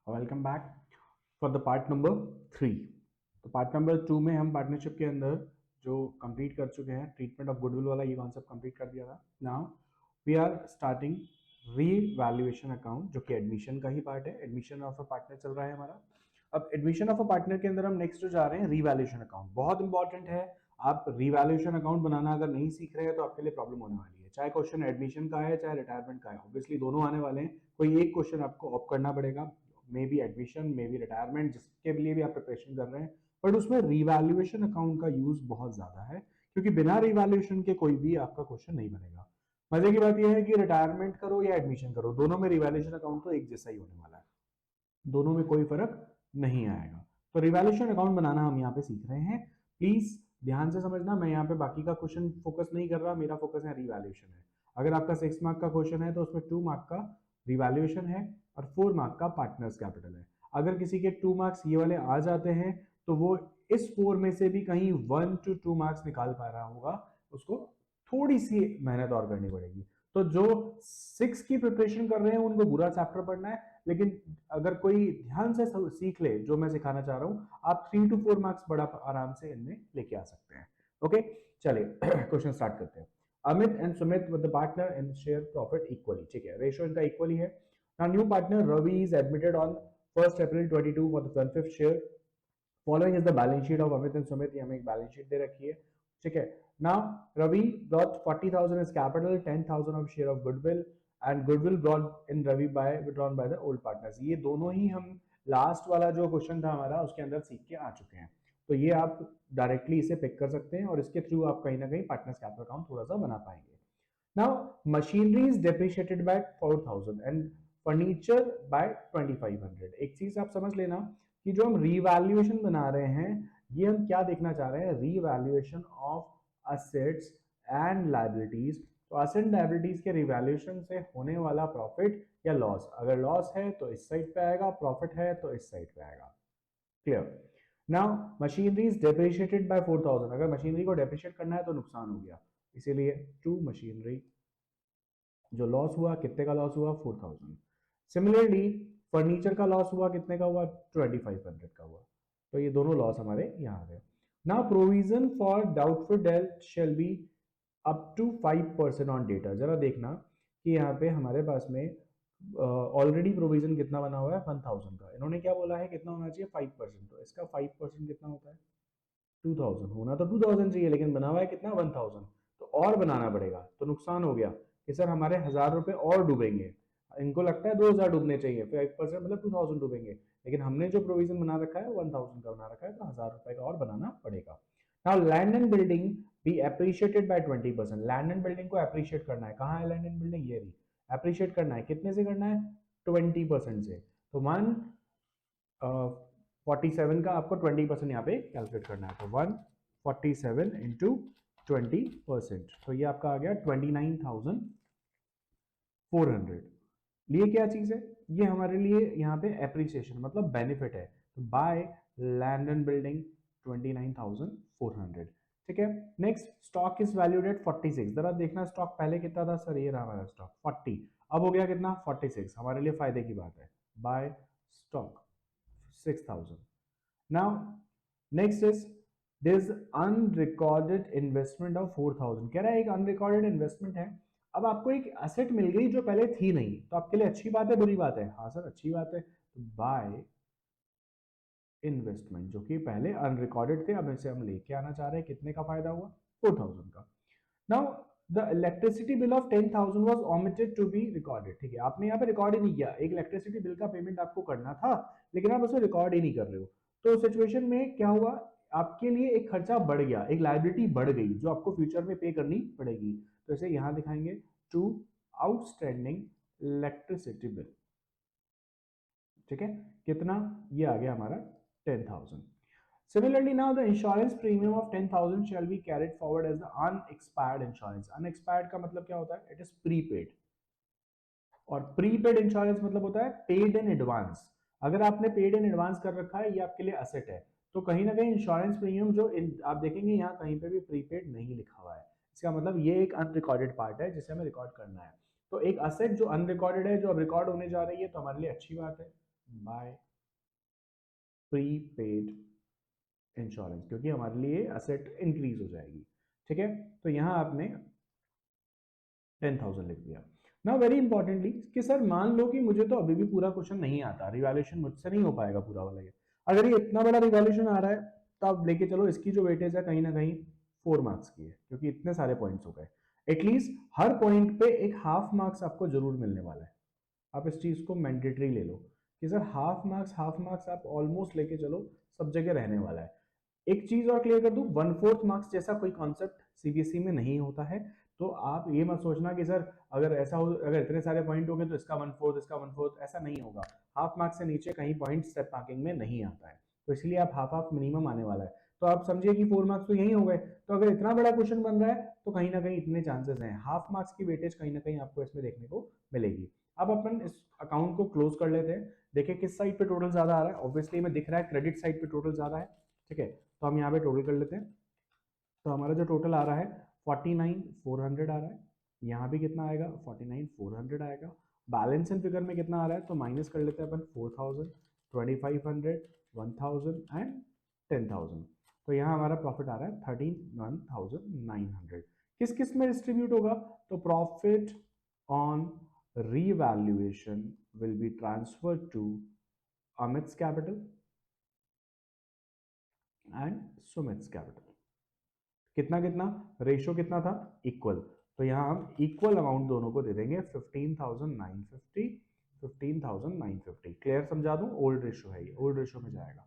Welcome back for the part number 3। तो part number 2 में हम पार्टनरशिप के अंदर जो कंप्लीट कर चुके हैं, ट्रीटमेंट ऑफ गुडविल वाला ये कॉन्सेप्ट कंप्लीट कर दिया था। Now we are starting revaluation account, जो कि एडमिशन का ही पार्ट है। एडमिशन ऑफ अ पार्टनर चल रहा है हमारा। अब एडमिशन ऑफ अ पार्टनर के अंदर हम नेक्स्ट जो जा रहे हैं, रीवैल्यूएशन अकाउंट। बहुत इंपॉर्टेंट है। आप रीवैल्यूएशन अकाउंट बनाना अगर नहीं सीख रहे हैं तो आपके लिए प्रॉब्लम होने वाली है। चाहे क्वेश्चन एडमिशन का है चाहे रिटायरमेंट का है, ऑब्वियसली दोनों आने वाले हैं। कोई एक क्वेश्चन आपको ऑप्ट करना पड़ेगा, may be admission, may be retirement, जिसके लिए भी आप प्रिपरेशन कर रहे हैं। बट उसमें रिवैल्यूएशन अकाउंट का यूज बहुत ज्यादा है, क्योंकि बिना रिवैल्यूएशन के कोई भी आपका क्वेश्चन नहीं बनेगा। मजे की बात यह है कि रिटायरमेंट करो या एडमिशन करो, दोनों में रिवैल्यूएशन अकाउंट तो एक जैसा ही होने वाला है, दोनों में कोई फर्क नहीं आएगा। तो रिवैल्यूएशन अकाउंट बनाना हम यहाँ पे सीख रहे हैं। प्लीज ध्यान से समझना, मैं यहाँ पे बाकी का क्वेश्चन फोकस नहीं कर रहा, मेरा फोकस है रिवैल्यूएशन है। अगर आपका 6 मार्क का क्वेश्चन है तो उसमें 2 मार्क का रिवैल्यूएशन है और 4 मार्क का पार्टनर्स कैपिटल है। अगर किसी के 2 मार्क्स ये वाले आ जाते हैं तो वो इस 4 में से भी कहीं 1 to 2 मार्क्स निकाल पा रहा होगा, उसको थोड़ी सी मेहनत और करनी पड़ेगी। तो जो 6 की प्रिपरेशन कर रहे हैं उनको पूरा चैप्टर पढ़ना है, लेकिन अगर कोई ध्यान से सीख ले जो मैं सिखाना चाह रहा हूँ, आप 3 to 4 मार्क्स बड़ा आराम से इनमें लेके आ सकते हैं। ओके, चलिए क्वेश्चन स्टार्ट करते हैं। Amit and Sumit with the partner and share profit equally. ठीक है, रेशियो इनका इक्वली है। Now new partner Ravi is admitted on 1 April 2022 for the 25th share. Following is the balance sheet of Amit and Sumit. ये हमें एक बैलेंस शीट दे रखी है। ठीक है, now Ravi brought 40,000 as capital, 10,000 of share of goodwill, and goodwill brought in Ravi by withdrawn by the old partners। ये दोनों ही हम लास्ट वाला जो क्वेश्चन था हमारा उसके अंदर सीख के आ चुके हैं। तो ये आप डायरेक्टली इसे पिक कर सकते हैं और इसके थ्रू आप कहीं ना कहीं पार्टनर्स कैपिटल अकाउंट थोड़ा सा बना पाएंगे। Now machinery is depreciated by 4,000 and furniture by 2,500। एक चीज आप समझ लेना कि जो हम रीवैल्यूएशन बना रहे हैं, ये हम क्या देखना चाह रहे हैं, revaluation of assets and liabilities. तो असेट लायबिलिटीज के रिवैल्यूएशन से होने वाला प्रॉफिट या लॉस, अगर लॉस है तो इस साइड पे आएगा, प्रॉफिट है तो इस साइड पे आएगा। Clear. Now machinery is depreciated by 4,000। अगर मशीनरी को डेप्रिशिएट करना है तो नुकसान हो गया, इसीलिए टू मशीनरी। जो लॉस हुआ, कितने का लॉस हुआ, 4,000। सिमिलरली फर्नीचर का लॉस हुआ, कितने का हुआ, 2,500 का हुआ। तो ये दोनों लॉस हमारे यहाँ आ गए। Now provision for doubtful debt shall be up to 5% on डेटा। जरा देखना कि यहाँ पे हमारे पास में ऑलरेडी प्रोविजन कितना बना हुआ है, 1,000 का। इन्होंने क्या बोला है, कितना होना चाहिए, 5%। तो इसका 5% कितना होता है, 2,000। होना तो 2,000 चाहिए, लेकिन बना हुआ है कितना, 1,000। तो और बनाना पड़ेगा, तो नुकसान हो गया कि सर हमारे 1,000 रुपए और डूबेंगे। इनको लगता है 2,000 डूबने चाहिए, 5% मतलब 2,000 डूबेंगे, लेकिन हमने जो प्रोविजन बना रखा है 1,000 का बना रखा है, तो 1,000 रुपए का और बनाना पड़ेगा। Now land and building B appreciated bye 20%। Land and building को अप्रिशिएट करना है, कहाँ है लैंड एंड बिल्डिंग, ये रही। अप्रिशिएट करना है, कितने से करना है, 20% से। तो 147 का आपको 20% यहाँ पे कैलकुलेट करना है। तो 147 इंटू 20%, तो ये आपका आ गया 29,400। लिए क्या चीज है, ये हमारे लिए यहाँ पे एप्रिसिएशन मतलब बेनिफिट है। तो बाय लैंड एंड बिल्डिंग 29,400। ठीक है, next stock is valued at 46। जरा देखना स्टॉक पहले कितना था, सर ये रहा हमारा स्टॉक 40, अब हो गया कितना, 46। हमारे लिए फायदे की बात है। By stock 6,000। Now, next is this unrecorded investment of 4,000। कह रहा है एक अनरिकॉर्डेड इन्वेस्टमेंट है। अब आपको एक एसेट मिल गई जो पहले थी नहीं, तो आपके लिए अच्छी बात है, बुरी बात है, हाँ सर अच्छी बात है। तो बाय इन्वेस्टमेंट जो कि पहले अनरिकॉर्डेड थे, अब इसे हम लेके आना चाह रहे हैं, कितने का फायदा हुआ, 4,000 का। Now the electricity bill of 10,000 was omitted to be recorded. ठीक है, आपने यहाँ पे रिकॉर्ड ही नहीं किया, एक इलेक्ट्रिसिटी बिल का पेमेंट आपको करना था, लेकिन आप उसे रिकॉर्ड ही नहीं कर रहे हो। तो सिचुएशन में क्या हुआ, आपके लिए एक खर्चा बढ़ गया, एक लाइबिलिटी बढ़ गई जो आपको फ्यूचर में पे करनी पड़ेगी। तो इसे यहां दिखाएंगे, टू आउटस्टैंडिंग इलेक्ट्रिसिटी बिल। ठीक है, कितना, ये आ गया हमारा 10,000। Similarly, now the insurance premium of 10,000 shall be carried forward as the unexpired insurance। Unexpired का मतलब क्या होता है, it is prepaid। और प्रीपेड इंश्योरेंस मतलब होता है पेड इन एडवांस। अगर आपने पेड इन एडवांस कर रखा है, ये आपके लिए असेट है। तो कहीं ना कहीं इंश्योरेंस प्रीमियम जो आप देखेंगे यहाँ कहीं पे भी प्रीपेड नहीं लिखा हुआ है, इसका मतलब ये एक अनरिकॉर्डेड पार्ट है जिसे हमें रिकॉर्ड करना है। तो एक असेट जो अनरिकॉर्डेड है, जो अब रिकॉर्ड होने जा रही है, तो हमारे लिए अच्छी बात है। बाय प्रीपेड इंश्योरेंस, क्योंकि हमारे लिए असेट इंक्रीज हो जाएगी। ठीक है, तो यहाँ आपने 10,000 लिख दिया। ना वेरी इंपॉर्टेंटली कि सर मान लो कि मुझे तो अभी भी पूरा क्वेश्चन नहीं आता, रिवैल्यूएशन मुझसे नहीं हो पाएगा पूरा वाला ये। अगर ये इतना बड़ा रिवैल्यूएशन आ रहा है तो आप लेके चलो इसकी जो वेटेज है कहीं ना कहीं 4 मार्क्स की है, क्योंकि इतने सारे पॉइंट्स हो गए। एटलीस्ट हर पॉइंट पे एक हाफ मार्क्स आपको जरूर मिलने वाला है। आप इस चीज को मैंडेटरी ले लो कि सर हाफ मार्क्स आप ऑलमोस्ट लेके चलो, सब जगह रहने वाला है। एक चीज और क्लियर कर दूं, 1/4 मार्क्स जैसा कोई कॉन्सेप्ट सीबीएसई में नहीं होता है। तो आप ये मत सोचना कि सर अगर ऐसा हो, अगर इतने सारे पॉइंट हो गए तो इसका 1/4 इसका 1/4, ऐसा नहीं होगा। हाफ मार्क्स से नीचे कहीं पॉइंट स्टेप मार्किंग में नहीं आता है, तो इसलिए आप हाफ हाफ मिनिमम आने वाला है। तो आप समझिए कि 4 मार्क्स तो यही हो गए। तो अगर इतना बड़ा क्वेश्चन बन रहा है तो कहीं ना कहीं इतने चांसेस हैं, हाफ मार्क्स की वेटेज कहीं ना कहीं आपको इसमें देखने को मिलेगी। अब अपन इस अकाउंट को क्लोज कर लेते हैं। देखिए किस साइड पे टोटल ज्यादा आ रहा है, ऑब्वियसली हमें दिख रहा है क्रेडिट साइड पे टोटल ज्यादा है। ठीक है, तो हम यहाँ पे टोटल कर लेते हैं। तो हमारा जो टोटल आ रहा है 49,400 आ रहा है। यहाँ भी कितना आएगा, 49,400 आएगा। बैलेंस इन फिगर में कितना आ रहा है तो माइनस कर लेते हैं अपन, 4,000, 2,500, 1,000 एंड 10,000। तो यहाँ हमारा प्रॉफिट आ रहा है 31,900। किस किस में डिस्ट्रीब्यूट होगा, तो profit on revaluation will be transferred to Amit's capital and Sumit's capital। कितना कितना, रेशियो कितना था, इक्वल। तो यहाँ हम इक्वल अमाउंट दोनों को दे देंगे, 15,950, 15,950। क्लियर समझा दूं, ओल्ड रेशियो है ये, ओल्ड रेशियो में जाएगा।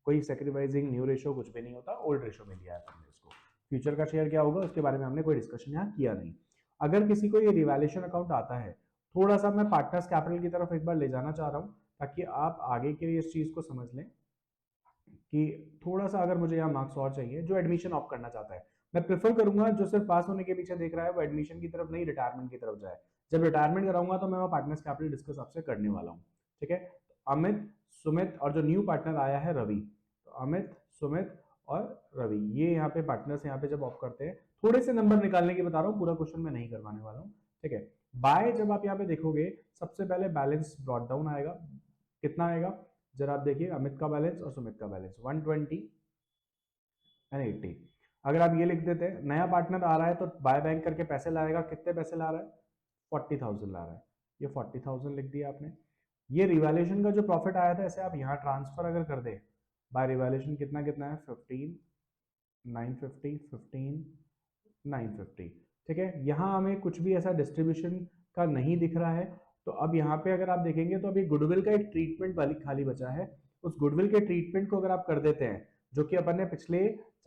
कोई सेक्रीफाइसिंग न्यू रेशियो कुछ भी नहीं होता, ओल्ड रेशियो में लिया है हमने इसको। फ्यूचर का शेयर क्या होगा उसके बारे में हमने कोई डिस्कशन यहाँ किया नहीं। अगर किसी को ये रिवैल्यूएशन अकाउंट आता है, थोड़ा सा मैं पार्टनर्स कैपिटल की तरफ एक बार ले जाना चाह रहा हूँ ताकि आप आगे के लिए इस चीज को समझ लें कि थोड़ा सा अगर मुझे यहाँ मार्क्स और चाहिए, जो एडमिशन ऑप्ट करना चाहता है, मैं प्रेफर करूंगा जो सिर्फ पास होने के पीछे देख रहा है वो एडमिशन की तरफ नहीं रिटायरमेंट की तरफ जाए। जब रिटायरमेंट कराऊंगा तो मैं वो पार्टनर्स कैपिटल डिस्कस आपसे करने वाला हूँ। ठीक है, तो अमित, सुमित और जो न्यू पार्टनर आया है रवि, तो अमित, सुमित और रवि, ये यहाँ पे पार्टनर्स यहाँ पे जब ऑप्ट करते हैं, थोड़े से नंबर निकालने की बता रहा हूँ, पूरा क्वेश्चन मैं नहीं करवाने वाला हूँ। ठीक है, बाय जब आप यहाँ पे देखोगे सबसे पहले बैलेंस ब्रॉट डाउन आएगा। कितना आएगा, जरा आप देखिए, अमित का बैलेंस और सुमित का बैलेंस 120 एंड 80। अगर आप ये लिख देते हैं, नया पार्टनर आ रहा है तो बाय बैंक करके पैसे लाएगा, कितने पैसे ला रहा है, 40,000 ला रहा है, ये 40,000 लिख दिया आपने। ये रिवैल्यूएशन का जो प्रॉफिट आया था इसे आप यहाँ ट्रांसफर अगर कर दे, बाय रिवैल्यूएशन कितना कितना है, 15,950, 15,950। ठीक है, यहाँ हमें कुछ भी ऐसा डिस्ट्रीब्यूशन का नहीं दिख रहा है। तो अब यहाँ पे अगर आप देखेंगे तो अभी गुडविल का एक ट्रीटमेंट वाली खाली बचा है। उस गुडविल के ट्रीटमेंट को अगर आप कर देते हैं, जो कि अपन ने पिछले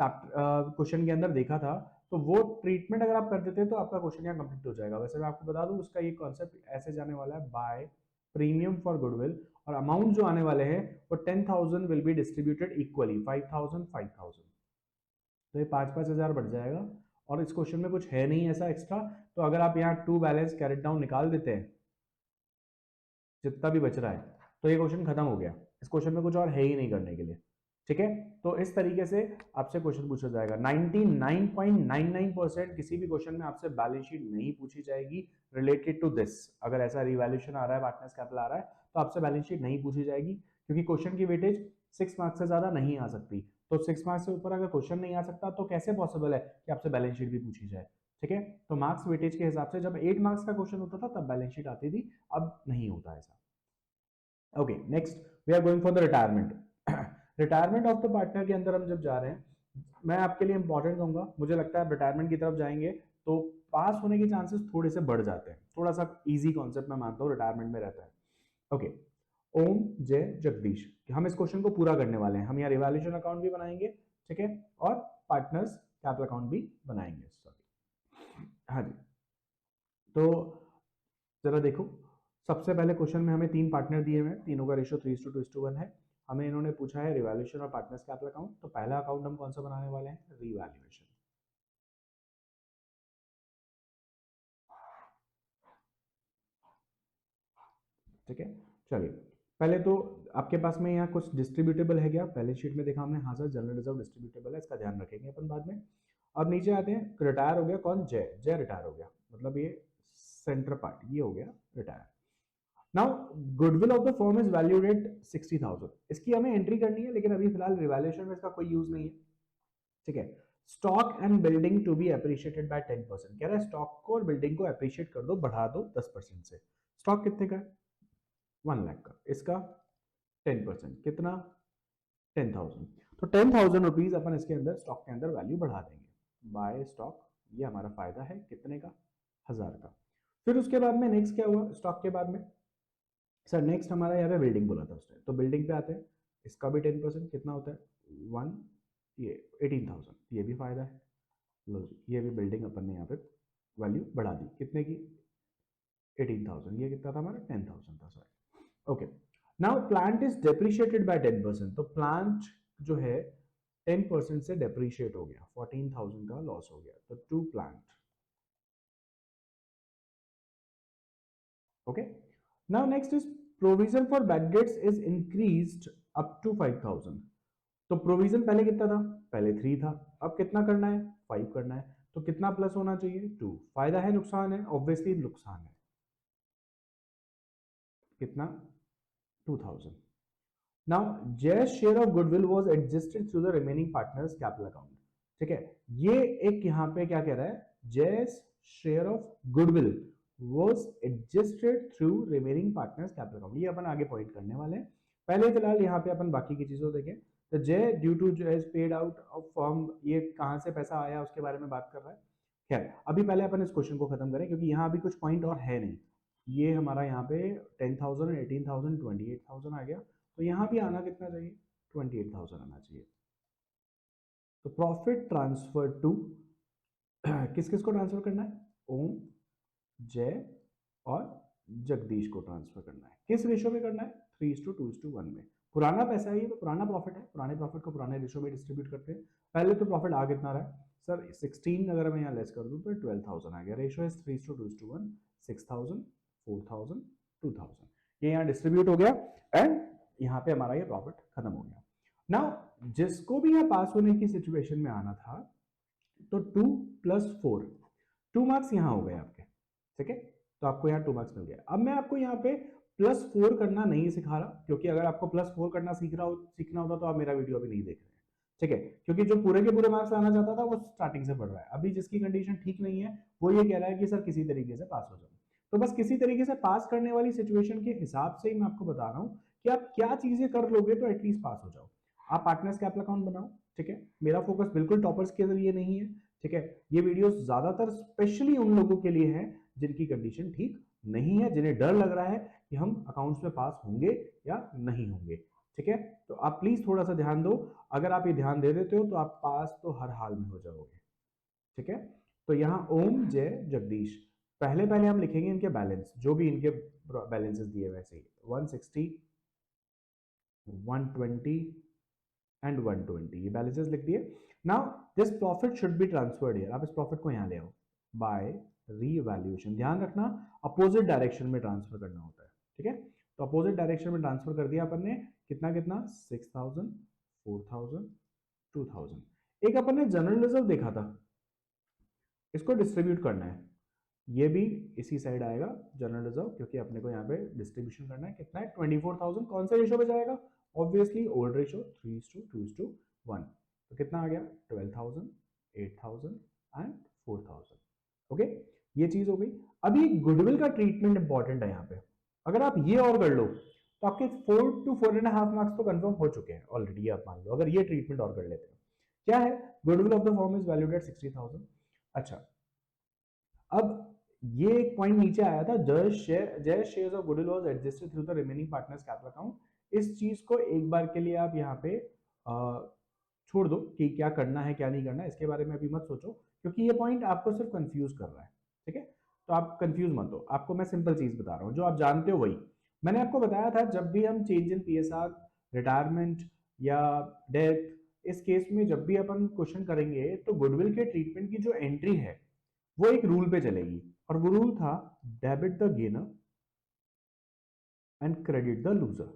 क्वेश्चन के अंदर देखा था, तो वो ट्रीटमेंट अगर आप कर देते हैं तो आपका क्वेश्चन यहाँ कंप्लीट हो जाएगा। वैसे मैं आपको बता दूं उसका ये कॉन्सेप्ट ऐसे जाने वाला है, बाय प्रीमियम फॉर गुडविल, और अमाउंट जो आने वाले हैं वो 10,000 विल बी डिस्ट्रीब्यूटेड इक्वली, 5,000 5,000। तो ये 5-5 हज़ार बढ़ जाएगा। और इस क्वेश्चन में कुछ है नहीं ऐसा एक्स्ट्रा, तो अगर आप यहाँ टू बैलेंस कैरेट डाउन निकाल देते हैं जितना भी बच रहा है, तो ये क्वेश्चन खत्म हो गया। इस क्वेश्चन में कुछ और है ही नहीं करने के लिए। ठीक है, तो इस तरीके से आपसे क्वेश्चन पूछा जाएगा। 99.99% किसी भी क्वेश्चन में आपसे बैलेंस शीट नहीं पूछी जाएगी रिलेटेड टू दिस। अगर ऐसा रिवैल्यूएशन आ रहा है, पार्टनर्स कैपिटल आ रहा है, तो आपसे बैलेंस शीट नहीं पूछी जाएगी, क्योंकि क्वेश्चन की वेटेज 6 मार्क्स से ज्यादा नहीं आ सकती। तो 6 मार्क्स से ऊपर अगर क्वेश्चन नहीं आ सकता तो कैसे पॉसिबल है कि आपसे बैलेंस शीट भी पूछी जाए। ठीक है, तो मार्क्स वेटेज के हिसाब से जब 8 मार्क्स का क्वेश्चन होता था तब बैलेंस शीट आती थी, अब नहीं होता ऐसा। Okay, next we are going for the retirement. Retirement of the partner के अंदर हम जब जा रहे हैं, मैं आपके लिए इंपॉर्टेंट कहूंगा, मुझे लगता है रिटायरमेंट की तरफ जाएंगे तो पास होने के चांसेस थोड़े से बढ़ जाते हैं। थोड़ा सा इजी कॉन्सेप्ट मैं मानता हूँ रिटायरमेंट में रहता है। ओके, ओम जय जगदीश, हम इस क्वेश्चन को पूरा करने वाले हैं। हम यहाँ रिवैल्यूएशन अकाउंट भी बनाएंगे, ठीक है, और पार्टनर्स कैपिटल अकाउंट भी बनाएंगे। सॉरी, हाँ जी। तो जरा देखो, सबसे पहले क्वेश्चन में हमें 3 पार्टनर दिए हुए हैं, तीनों का रेशियो 3:2:1 है। हमें इन्होंने पूछा है रिवैल्यूएशन और पार्टनर्स कैपिटल अकाउंट। तो पहला अकाउंट हम कौन सा बनाने वाले हैं, रिवैल्यूएशन। ठीक है, चलिए पहले तो आपके पास में यहाँ कुछ डिस्ट्रीब्यूटेबल है क्या, बैलेंस शीट में देखा हमने, हाँ सर जनरल रिजर्व डिस्ट्रीब्यूटेबल है, इसका ध्यान रखेंगे अपन बाद में। अब नीचे आते हैं, रिटायर हो गया कौन, जय, जय रिटायर हो गया, मतलब ये सेंटर पार्ट ये हो गया retire. Now goodwill of the firm is valued at 60,000, इसकी हमें एंट्री करनी है, लेकिन अभी फिलहाल रिवैल्यूएशन में इसका कोई यूज नहीं है, ठीक है। Stock and building to be appreciated by 10%, कह रहा है स्टॉक को और बिल्डिंग को अप्रिशिएट कर दो, बढ़ा दो 10% से। स्टॉक कितने का है? 1 लाख का, इसका 10% कितना? 10,000। तो 10,000 रुपीज अपन इसके अंदर स्टॉक के अंदर वैल्यू बढ़ा देंगे बाय स्टॉक, ये हमारा फायदा है कितने का? 1000 का। फिर उसके बाद में नेक्स्ट क्या हुआ स्टॉक के बाद में? सर नेक्स्ट हमारा यहाँ पे बिल्डिंग बोला था उसने, तो बिल्डिंग पे आते हैं, इसका भी 10% कितना होता है? 1, ये 18,000, ये भी फायदा है। लो जी, ये भी बिल्डिंग अपन ने यहाँ पे वैल्यू बढ़ा दी, कितने की? 18,000। ये कितना था हमारा? 10,000 था, sorry. Okay, now plant is depreciated by 10%, तो प्लांट जो है 10% से डेप्रिशिएट हो गया, 14,000 का लॉस हो गया, तो to plant. Okay, now next is provision for bad debts is increased up to 5,000, तो प्रोविजन पहले कितना था? पहले 3 था, अब कितना करना है? 5 करना है, तो कितना प्लस होना चाहिए? 2। फायदा है नुकसान है? ऑब्वियसली नुकसान है, कितना? 2000। नाउ जय share of goodwill was adjusted through the remaining partners capital account, ठीक है। ये एक यहाँ पे क्या कह रहा है? जय share of goodwill was adjusted through remaining partners capital account, ये अपन आगे पॉइंट करने वाले हैं। पहले फिलहाल यहाँ पे अपन बाकी की चीजों देखें, तो जय ड्यू टू जय पेड आउट ऑफ फर्म, ये कहां से पैसा आया उसके बारे में बात कर रहा है। खैर अभी पहले अपन इस क्वेश्चन को खत्म करें, क्योंकि यहाँ अभी कुछ पॉइंट और है नहीं। ये हमारा यहाँ पे 10,000, 18,000, 28,000 आ गया, तो यहाँ भी आना कितना चाहिए? 28,000 आना चाहिए। तो प्रॉफिट ट्रांसफर टू किस किस को ट्रांसफर करना है? ओम, जय और जगदीश को ट्रांसफर करना है। किस रेशो में करना है? 3:2:1 में। पुराना पैसा है ये, तो पुराना प्रॉफिट है, पुराने प्रॉफिट को पुराने रेशो में डिस्ट्रीब्यूट करते हैं। पहले तो प्रॉफिट आ कितना रहा है सर? 16 अगर मैं यहाँ लेस कर दूं तो 12,000 आ गया। रेशो इज 3:2:1, 6,000, 4,000, 2,000, ये यहाँ डिस्ट्रीब्यूट हो गया एंड यहाँ पे हमारा ये प्रॉफिट खत्म हो गया। नाउ जिसको भी यहाँ पास होने की सिचुएशन में आना था, तो 2 + 4, 2 मार्क्स यहाँ हो गए आपके, ठीक है। तो आपको यहाँ 2 मार्क्स मिल गया। अब मैं आपको यहाँ पे +4 करना नहीं सिखा रहा, क्योंकि अगर आपको +4 करना सीखना होता तो आप मेरा वीडियो अभी नहीं देख रहे हैं, ठीक है। क्योंकि जो पूरे के पूरे मार्क्स लाना चाहता था वो स्टार्टिंग से पढ़ रहा है। अभी जिसकी कंडीशन ठीक नहीं है वो ये कह रहा है कि सर किसी तरीके से पास हो जाओ, तो बस किसी तरीके से पास करने वाली सिचुएशन के हिसाब से ही मैं आपको बता रहा हूँ कि आप क्या चीजें कर लोगे तो एटलीस्ट पास हो जाओ। आप पार्टनर्स कैपिटल अकाउंट बनाओ, ठीक है। मेरा फोकस बिल्कुल टॉपर्स के लिए नहीं है, ठीक है। ये वीडियो ज्यादातर स्पेशली उन लोगों के लिए है जिनकी कंडीशन ठीक नहीं है, जिन्हें डर लग रहा है कि हम अकाउंट्स में पास होंगे या नहीं होंगे, ठीक है। तो आप प्लीज थोड़ा सा ध्यान दो, अगर आप ये ध्यान दे देते हो तो आप पास तो हर हाल में हो जाओगे, ठीक है। तो यहाँ ओम, जय, जगदीश, पहले पहले हम लिखेंगे इनके बैलेंस, जो भी इनके बैलेंसेस दिए वैसे ही 160, 120 एंड 120, ये बैलेंसेस लिख दिए। Now this profit should be transferred here, आप इस प्रॉफिट को यहाँ ले आओ बाय रीवैल्यूएशन। ध्यान रखना अपोजिट डायरेक्शन में ट्रांसफर करना होता है, ठीक है। तो अपोजिट डायरेक्शन में ट्रांसफर कर दिया अपन ने, कितना कितना? 6,000, 4,000, 2,000। एक अपन ने जनरल रिजर्व देखा था, इसको डिस्ट्रीब्यूट करना है, ये भी इसी साइड आएगा जनरल रिजर्व, क्योंकि अपने को यहाँ पे डिस्ट्रीब्यूशन करना है। कितना है? 24,000। कौन से रेशो पे जाएगा? ऑब्वियसली ओल्ड रेशो 3:2:1, तो कितना आ गया? 12,000, 8,000 एंड 4,000। ओके, ये चीज हो गई। अभी गुडविल का ट्रीटमेंट इंपॉर्टेंट है यहाँ पे, अगर आप ये और कर लो तो आपके 4 to 4.5 मार्क्स तो कंफर्म हो चुके हैं ऑलरेडी, आप मान लो अगर ये ट्रीटमेंट और कर लेते हो। क्या है? Goodwill of the firm is valued at 60,000। अच्छा, अब ये एक पॉइंट नीचे आया था, जय shares of goodwill was adjusted through the remaining partners capital account. इस चीज को एक बार के लिए आप यहाँ पे छोड़ दो कि क्या करना है क्या नहीं करना है, इसके बारे में अभी मत सोचो, क्योंकि ये पॉइंट आपको सिर्फ कंफ्यूज कर रहा है, ठीक है। तो आप कंफ्यूज मत हो, आपको मैं सिंपल चीज बता रहा हूँ जो आप जानते हो वही। मैंने आपको बताया था जब भी हम चेंज इन पीएसआर, रिटायरमेंट या डेथ, इस केस में जब भी अपन क्वेश्चन करेंगे तो गुडविल के ट्रीटमेंट की जो एंट्री है वो एक रूल पे चलेगी, और वो रूल था debit the gainer and credit the loser.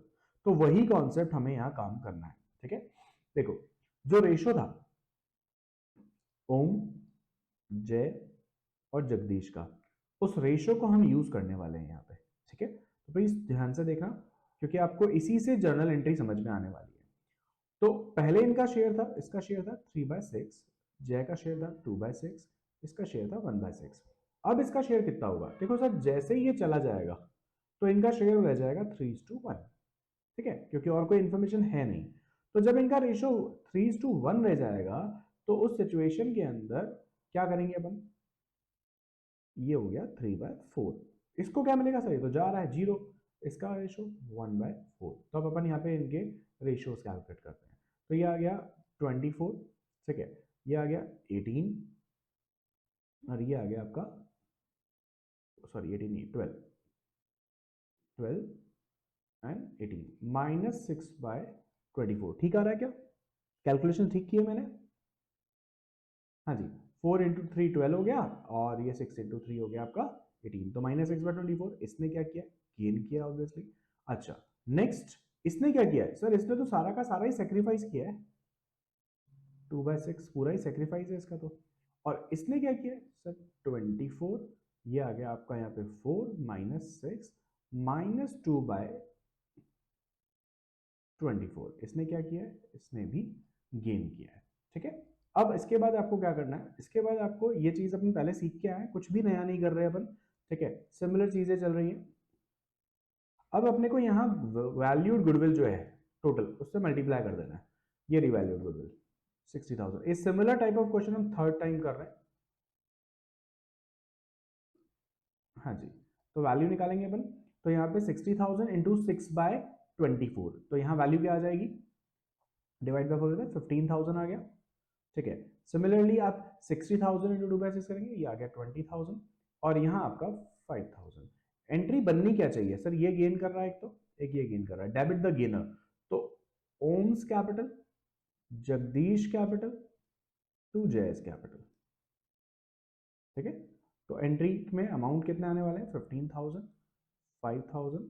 तो वही कॉन्सेप्ट हमें यहां काम करना है, ठीक है। देखो, जो रेशो था ओम, जय और जगदीश का, उस रेशो को हम यूज करने वाले हैं यहाँ पे, ठीक है। तो प्लीज ध्यान से देखना, क्योंकि आपको इसी से जर्नल एंट्री समझ में आने वाली है। तो पहले इनका शेयर था, इसका शेयर था 3/6, जय का शेयर था 2/6, इसका शेयर था 1/6। अब इसका शेयर कितना होगा? देखो सर, जैसे ही ये चला जाएगा तो इनका शेयर रह जाएगा 3:1, ठीक है, क्योंकि और कोई इंफॉर्मेशन है नहीं। तो जब इनका रेशियो 3:1 रह जाएगा तो उस सिचुएशन के अंदर क्या करेंगे अपन? ये हो गया 3/4। इसको क्या मिलेगा सर? ये तो जा रहा है 0, इसका रेशियो 1/4। तो अब अपन यहाँ पे इनके रेशियोज कैलकुलेट करते हैं। तो ये आ गया 24, ठीक है, ये आ गया 18, और ये आ गया आपका, सॉरी 18 नहीं, 12 एंड 18 -6/24। ठीक आ रहा है क्या? कैलकुलेशन ठीक की है मैंने? हाँ जी, 4 × 3 12 हो गया, और ये 6 × 3 हो गया आपका 18। तो -6/24। इसने क्या किया? गेन किया ऑब्वियसली। अच्छा, नेक्स्ट इसने क्या किया है? सर इसने तो सारा का सारा ही सेक्रीफाइस किया है, 2/6 पूरा ही सेक्रीफाइस है इसका तो। और इसने क्या किया सर? 24, ये आ गया आपका यहाँ पे 4 -6 -2/24। इसने क्या किया है? इसने भी गेन किया है, ठीक है। अब इसके बाद आपको क्या करना है? इसके बाद आपको ये चीज अपन पहले सीख के आए, कुछ भी नया नहीं कर रहे अपन, ठीक है, सिमिलर चीजें चल रही हैं। अब अपने को यहाँ वैल्यूड गुडविल जो है टोटल, उससे मल्टीप्लाई कर देना है, ये रिवैल्यूड गुडविल 60,000। इस सिमिलर टाइप ऑफ क्वेश्चन हम थर्ड टाइम कर रहे हैं। हाँ जी, तो वैल्यू निकालेंगे अपन। तो यहाँ पे 60,000 इंटू 6/24, तो यहाँ वैल्यू क्या आ जाएगी? डिवाइड बाय 4 15,000 आ गया, ठीक है। सिमिलरली आप 60,000 इंटू 2/6 करेंगे, ये आ गया 20,000, और यहाँ आपका 5,000। एंट्री बननी क्या चाहिए सर? ये गेन कर रहा है एक, तो एक ये गेन कर रहा है, डेबिट द गेनर। तो Om's capital, Jagdish capital to Jay's capital, ठीक है। तो एंट्री में अमाउंट कितने आने वाले हैं? 15,000, 5,000,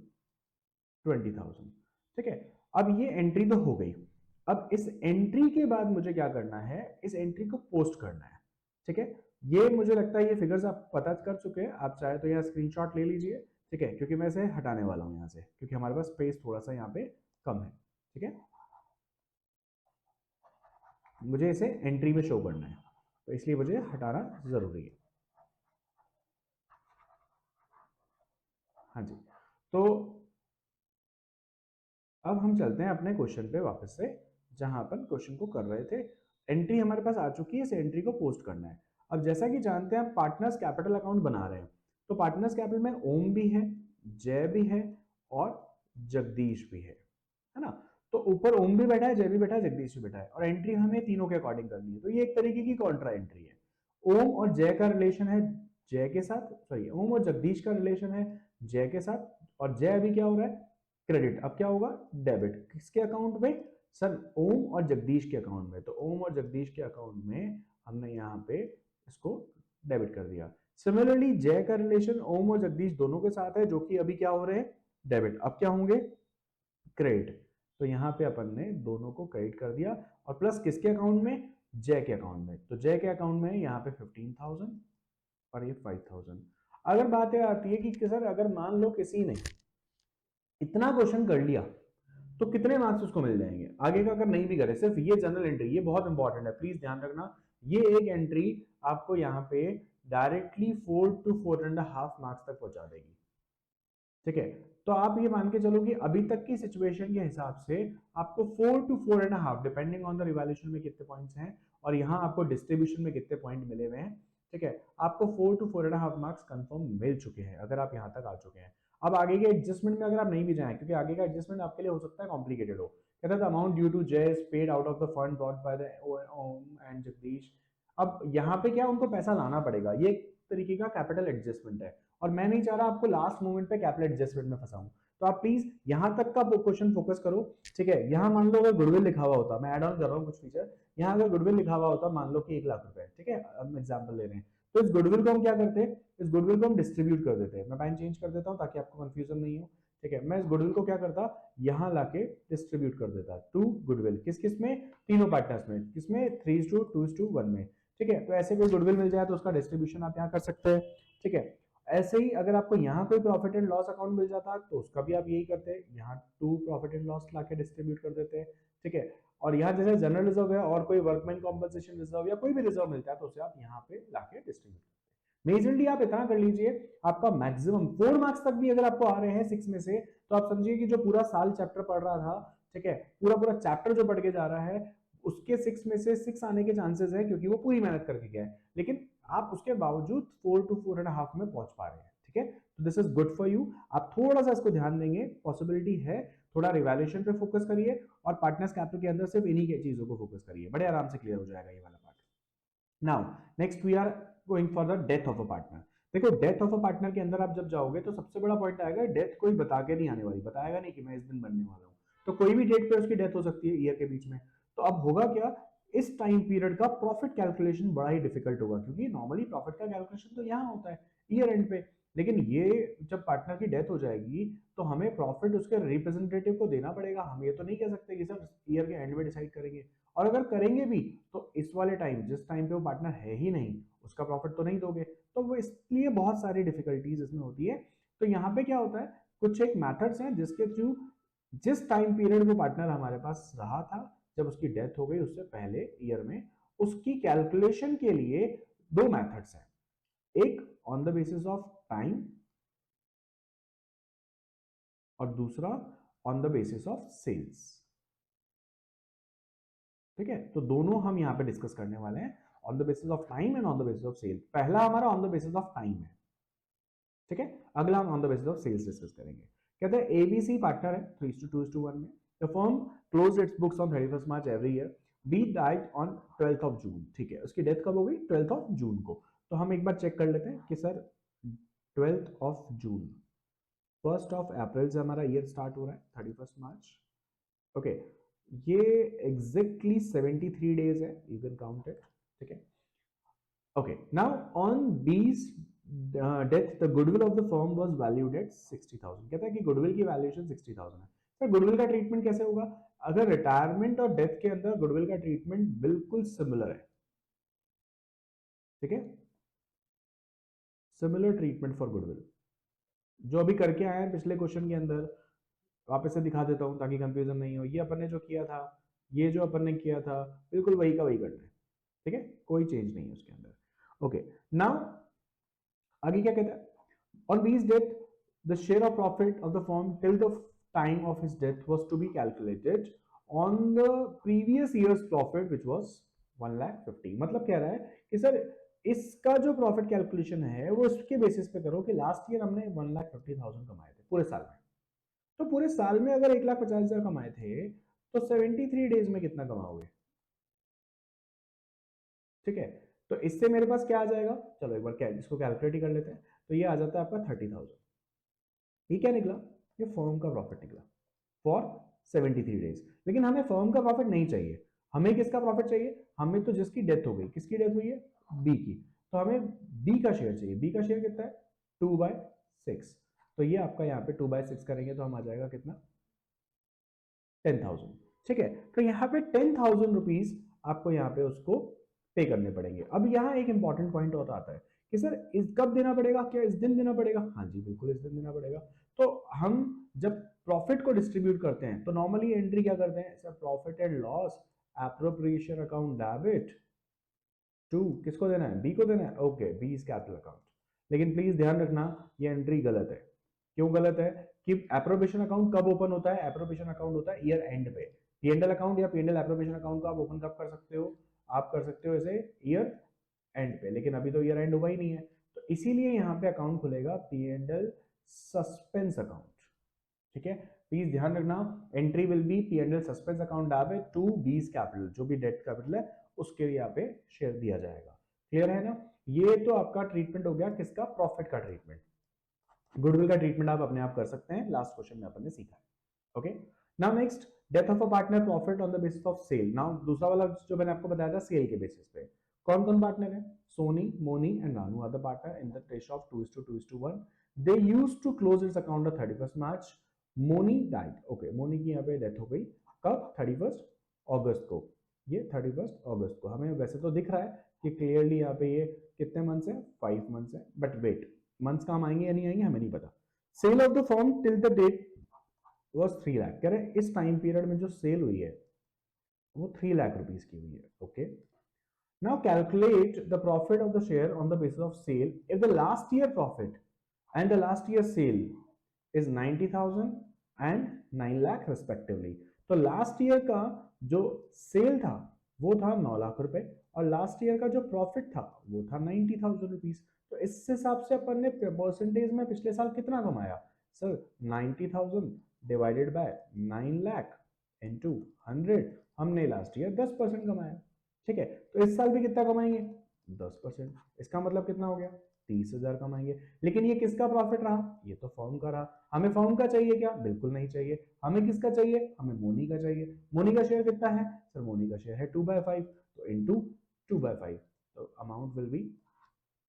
20,000, ठीक है। अब ये एंट्री तो हो गई। अब इस एंट्री के बाद मुझे क्या करना है? इस एंट्री को पोस्ट करना है, ठीक है। ये मुझे लगता है ये फिगर्स आप पता कर चुके हैं, आप चाहे तो यहाँ स्क्रीनशॉट ले लीजिए, ठीक है, क्योंकि मैं इसे हटाने वाला हूँ यहाँ से, क्योंकि हमारे पास स्पेस थोड़ा सा यहाँ पे कम है, ठीक है। मुझे इसे एंट्री में शो करना है, तो इसलिए मुझे हटाना जरूरी है। हाँ जी, तो अब हम चलते हैं अपने क्वेश्चन पे वापस से, जहां अपन क्वेश्चन को कर रहे थे। एंट्री हमारे पास आ चुकी है, इस एंट्री को पोस्ट करना है। अब जैसा कि जानते हैं, पार्टनर्स कैपिटल अकाउंट बना रहे हैं, तो पार्टनर्स कैपिटल में ओम भी है, जय भी है, और जगदीश भी है ना। तो ऊपर ओम भी बैठा है, जय भी बैठा है, जगदीश भी बैठा है, और एंट्री हमें तीनों के अकॉर्डिंग करनी है। तो ये एक तरीके की कॉन्ट्रा एंट्री है। ओम और जय का रिलेशन है जय के साथ, सॉरी, ओम और जगदीश का रिलेशन है जय के साथ, और जय अभी क्या हो रहा है? क्रेडिट। अब क्या होगा? डेबिट। किसके अकाउंट में सर? ओम और जगदीश के अकाउंट में। तो ओम और जगदीश के अकाउंट में हमने यहाँ पे इसको डेबिट कर दिया। सिमिलरली जय का रिलेशन ओम और जगदीश दोनों के साथ है, जो कि अभी क्या हो रहे हैं? डेबिट। अब क्या होंगे? क्रेडिट। तो यहाँ पे अपन ने दोनों को क्रेडिट कर दिया, और प्लस किसके अकाउंट में? जय के अकाउंट में। तो जय के अकाउंट में यहाँ पे 15,000 और ये 5,000। अगर बात यह आती है कि सर अगर मान लो किसी ने इतना क्वेश्चन कर लिया तो कितने मार्क्स उसको मिल जाएंगे? आगे का अगर नहीं भी करे, सिर्फ ये जनरल एंट्री, ये बहुत इंपॉर्टेंट है, प्लीज ध्यान रखना। ये एक एंट्री आपको यहाँ पे डायरेक्टली 4 to 4.5 मार्क्स तक पहुंचा देगी, ठीक है। तो आप ये मान के चलो कि अभी तक की सिचुएशन के हिसाब से आपको 4 to 4.5, depending on the revaluation में कितने पॉइंट्स हैं, और यहाँ आपको डिस्ट्रीब्यूशन में कितने पॉइंट मिले हुए हैं, ठीक है। आपको 4 to 4.5 मार्क्स कंफर्म मिल चुके हैं अगर आप यहाँ तक आ चुके हैं। अब आगे के एडजस्टमेंट में अगर आप नहीं भी जाएं, क्योंकि आगे का एडजस्टमेंट आपके लिए हो सकता है कॉम्प्लिकेटेड हो। कहता है अमाउंट ड्यू टू जय is paid out of the fund brought by the ohm and Jagdish. अब यहाँ पे क्या, उनको पैसा लाना पड़ेगा, ये एक तरीके का कैपिटल एडजस्टमेंट है, और मैं नहीं चाह रहा आपको लास्ट मोमेंट पे कैपिटल एडजस्टमेंट में फंसाऊं। तो आप प्लीज यहां तक का क्वेश्चन फोकस करो, ठीक है। यहां मान लो अगर गुडविल लिखा हुआ होता, मैं ऐड ऑन कर रहा हूँ कुछ फीचर, यहाँ अगर गुडविल लिखा हुआ होता, मान लो कि 1 लाख रुपए, ठीक है, हम एग्जाम्पल ले रहे हैं, तो इस गुडविल को हम क्या करते हैं? इस गुडविल को हम डिस्ट्रीब्यूट कर देते हैं। मैं पेन चेंज कर देता हूँ ताकि आपको कंफ्यूजन नहीं हो, ठीक है। मैं इस गुडविल को क्या करता? यहाँ लाके डिस्ट्रीब्यूट कर देता टू गुडविल, किस किस में? तीनों पार्टनर्स में। किसमें? 3:2:1 में, ठीक है। तो ऐसे कोई गुडविल मिल जाए तो उसका डिस्ट्रीब्यूशन आप यहाँ कर सकते हैं, ठीक है। ऐसे ही अगर आपको यहाँ कोई प्रॉफिट एंड लॉस अकाउंट मिल जाता तो उसका भी आप यही करते हैं, यहाँ 2 प्रॉफिट एंड लॉस लाके डिस्ट्रीब्यूट कर देते हैं, ठीक है। और यहाँ जैसे जनरल रिजर्व है और कोई वर्कमैन कॉम्पनसेशन रिजर्व या कोई भी रिजर्व मिलता है तो उसे आप यहाँ पे लाके डिस्ट्रीब्यूट करते हैं। मेजरली आप इतना कर लीजिए, आपका मैक्सिमम 4 मार्क्स तक भी अगर आपको आ रहे हैं 6 में से, तो आप समझिए कि जो पूरा साल चैप्टर पढ़ रहा था, ठीक है, पूरा पूरा चैप्टर जो पढ़ के जा रहा है उसके 6 में से 6 आने के चांसेस है, क्योंकि वो पूरी मेहनत करके गया है, लेकिन आप उसके बावजूद 4 to 4.5 में पहुंच पा रहे हैं, ठीक है। तो this is good for you. आप थोड़ा सा इसको ध्यान देंगे, पॉसिबिलिटी है, थोड़ा रिवैल्यूएशन पे फोकस करिए और पार्टनर्स कैपिटल के अंदर सिर्फ इन्हीं के चीजों को फोकस करिए, बड़े आराम से क्लियर हो जाएगा ये वाला part. Now next we are going for the death of a partner. देखो डेथ ऑफ अ पार्टनर के अंदर आप जब जाओगे तो सबसे बड़ा पॉइंट आएगा, डेथ कोई बता के नहीं आने वाली, बताएगा नहीं कि मैं इस दिन बनने वाला हूँ, तो कोई भी डेट पे उसकी डेथ हो सकती है ईयर के बीच में। तो अब होगा क्या, इस टाइम पीरियड का प्रॉफिट कैलकुलेशन बड़ा ही डिफिकल्ट होगा, क्योंकि नॉर्मली प्रॉफिट का कैलकुलेशन तो यहाँ होता है ईयर एंड पे, लेकिन ये जब पार्टनर की डेथ हो जाएगी तो हमें प्रॉफिट उसके रिप्रेजेंटेटिव को देना पड़ेगा। हम ये तो नहीं कह सकते कि सर ईयर के एंड में डिसाइड करेंगे, और अगर करेंगे भी तो इस वाले टाइम जिस टाइम पे वो पार्टनर है ही नहीं उसका प्रॉफिट तो नहीं दोगे, तो वो इसलिए बहुत सारी डिफिकल्टीज इसमें होती है। तो यहाँ पे क्या होता है, कुछ एक मेथड्स हैं जिसके थ्रू जिस टाइम पीरियड वो पार्टनर हमारे पास रहा था जब उसकी डेथ हो गई उससे पहले ईयर में, उसकी कैलकुलेशन के लिए दो मेथड्स हैं, एक on the basis of time और दूसरा on the basis of sales, ठीक है। तो दोनों हम यहाँ पे डिस्कस करने वाले हैं, on the basis of time and on the basis of sale. पहला हमारा on the basis of time है, ठीक है, अगला हम on the basis of sales discuss करेंगे। कहते हैं एबीसी पार्टनर है 3:2:1 में, the firm close its books on 31 March every year, B died on 12th of June, ठीक है, उसकी डेथ कब हो गई 12th ऑफ जून को। तो हम एक बार चेक कर लेते हैं कि sir 12th of June, 1st of April से हमारा ईयर स्टार्ट हो रहा है 31 मार्च, ओके, ये एग्जैक्टली 73 डेज है, यू कैन काउंट इट, ठीक है। Okay, now on B's death, the goodwill of the firm was valued at 60,000। कहता है कि गुडविल की वैल्यूएशन 60,000 है। तो गुडविल का ट्रीटमेंट कैसे होगा, अगर रिटायरमेंट और डेथ के अंदर गुडविल का ट्रीटमेंट बिल्कुल सिमिलर है, ठीक है, सिमिलर ट्रीटमेंट फॉर गुडविल, जो अभी करके आए हैं पिछले क्वेश्चन के अंदर, वापस से दिखा देता हूं ताकि कंफ्यूजन नहीं हो। ये अपन ने जो किया था, ये जो अपन ने किया था, बिल्कुल वही का वही करना है, ठीक है, कोई चेंज नहीं है उसके अंदर। ओके, नाउ आगे क्या कहता है, on B's death the share of profit of the firm till the time of his death was to be calculated on the previous year's profit which was 1,50,000। मतलब कह रहा है कि सर इसका जो प्रॉफिट कैलकुलेशन है वो इसके बेसिस पे करो कि लास्ट ईयर हमने 1,50,000 कमाए थे पूरे साल में, तो पूरे साल में अगर 1,50,000 कमाए थे तो 73 डेज में कितना कमाओगे, ठीक है। तो इससे मेरे पास क्या आ जाएगा, चलो एक बार क्या इसको कैलकुलेट ही कर लेते हैं। तो ये आ जाता है आपका 30,000, ये क्या निकला, ये फर्म का प्रॉफिट निकला फॉर 73 डेज। लेकिन हमें फर्म का प्रॉफिट नहीं चाहिए, हमें किसका प्रॉफिट चाहिए, हमें तो जिसकी डेथ हो गई, किसकी डेथ हुई है, बी की, तो हमें बी का शेयर चाहिए। बी का शेयर कितना है 2/6, तो ये आपका यहाँ पे 2/6 करेंगे तो हम आ जाएगा कितना 10,000, ठीक है। तो यहाँ पे 10,000 रुपीज आपको यहाँ पे उसको पे करने पड़ेंगे। अब यहाँ एक इंपॉर्टेंट पॉइंट और आता है कि सर इस कब देना पड़ेगा, क्या इस दिन देना पड़ेगा, हाँ जी बिल्कुल इस दिन देना पड़ेगा। तो हम जब प्रॉफिट को डिस्ट्रीब्यूट करते हैं तो नॉर्मली एंट्री क्या करते हैं, sir profit and loss appropriation account debit to, किसको देना है, बी को देना है, okay, B is capital account. लेकिन प्लीज ध्यान रखना ये एंट्री गलत है। क्यों गलत है, कि एप्रोप्रिएशन अकाउंट कब ओपन होता है, एप्रोप्रिएशन अकाउंट होता है ईयर एंड पे। पीएनएल अकाउंट या पीएनएल एप्रोप्रिएशन अकाउंट को आप ओपन कब कर सकते हो, आप कर सकते हो इसे ईयर एंड पे, लेकिन अभी तो ईयर एंड हुआ ही नहीं है, तो इसीलिए यहाँ पे अकाउंट खुलेगा पीएनएल सस्पेंस अकाउंट, ठीक है। प्लीज ध्यान रखना entry will be PNL suspense account debit to B's capital, जो भी डेट कैपिटल है उसके लिए यहाँ पे शेयर दिया जाएगा। क्लियर है ना, ये तो आपका ट्रीटमेंट हो गया किसका, प्रॉफिट का ट्रीटमेंट। गुडविल का ट्रीटमेंट आप अपने आप कर सकते हैं, लास्ट क्वेश्चन में अपन ने सीखा है। Okay, now next death of a partner profit on the basis of sale. Now दूसरा वाला जो मैंने आपको बताया था सेल के बेसिस पे, कौन कौन पार्टनर है, Soni, Moni and Ranu are the partner in the ratio of 2:2:1। They used to close its account on 31st March, Moni died, okay, Moni की यहाँ पे डेथ हो गई कब 31st अगस्त को, ये 31st अगस्त को। हमें वैसे तो दिख रहा है कि क्लियरली यहाँ पे ये कितने मंथ्स है 5 मंथ्स है, बट वेट मंथ्स काम आएंगे या नहीं आएंगे हमें नहीं पता। Sale of the form till the date was 3 lakh, कह रहे इस टाइम पीरियड में जो सेल हुई है वो 3 लाख रुपीज की हुई है। Okay, now calculate the profit of the share on the basis of sale if the last year profit and the last year sale is 90,000 and 9 lakh respectively. तो लास्ट ईयर का जो सेल था वो था 9 लाख रुपए और लास्ट ईयर का जो प्रॉफिट था वो था 90,000 रुपीज। तो इस हिसाब से अपन ने परसेंटेज में पिछले साल कितना कमाया sir, 90,000 divided by 9 lakh into 100, हमने लास्ट ईयर 10% कमाया। ठीक है, तो इस साल भी कितना कमाएंगे 10%, इसका मतलब कितना हो गया 30,000 कमाएंगे। लेकिन ये किसका प्रॉफिट रहा, ये तो फर्म का रहा। हमें फर्म का चाहिए क्या, बिल्कुल नहीं चाहिए। हमें किसका चाहिए, हमें मोनी का चाहिए। मोनी का शेयर कितना है सर, मोनी का शेयर है 2/5, तो इंटू 2/5, तो अमाउंट विल बी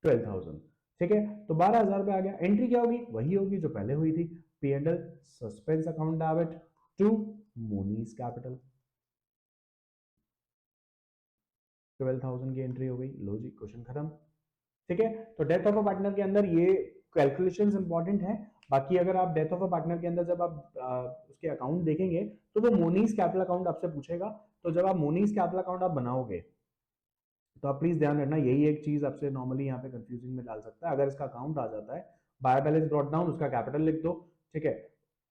12,000। ठीक है, तो 12,000 पे आ गया। एंट्री क्या होगी, वही होगी जो पहले हुई थी, P and L suspense account debit to monies capital. 12,000 की एंट्री हो गई, लो जी क्वेश्चन खत्म। ठीक है, तो डेथ ऑफ अ पार्टनर के अंदर ये कैलकुलेशंस इंपॉर्टेंट है। बाकी अगर आप डेथ ऑफ अ पार्टनर के अंदर जब आप उसके अकाउंट देखेंगे तो वो मोनीज कैपिटल अकाउंट आपसे पूछेगा। तो जब आप मोनीज कैपिटल अकाउंट आप बनाओगे तो आप प्लीज ध्यान रखना, यही एक चीज आपसे नॉर्मली यहाँ पे कंफ्यूजिंग में डाल सकता है। अगर इसका अकाउंट आ जाता है, बाय बैलेंस ब्रॉट डाउन, उसका कैपिटल लिख दो। ठीक है,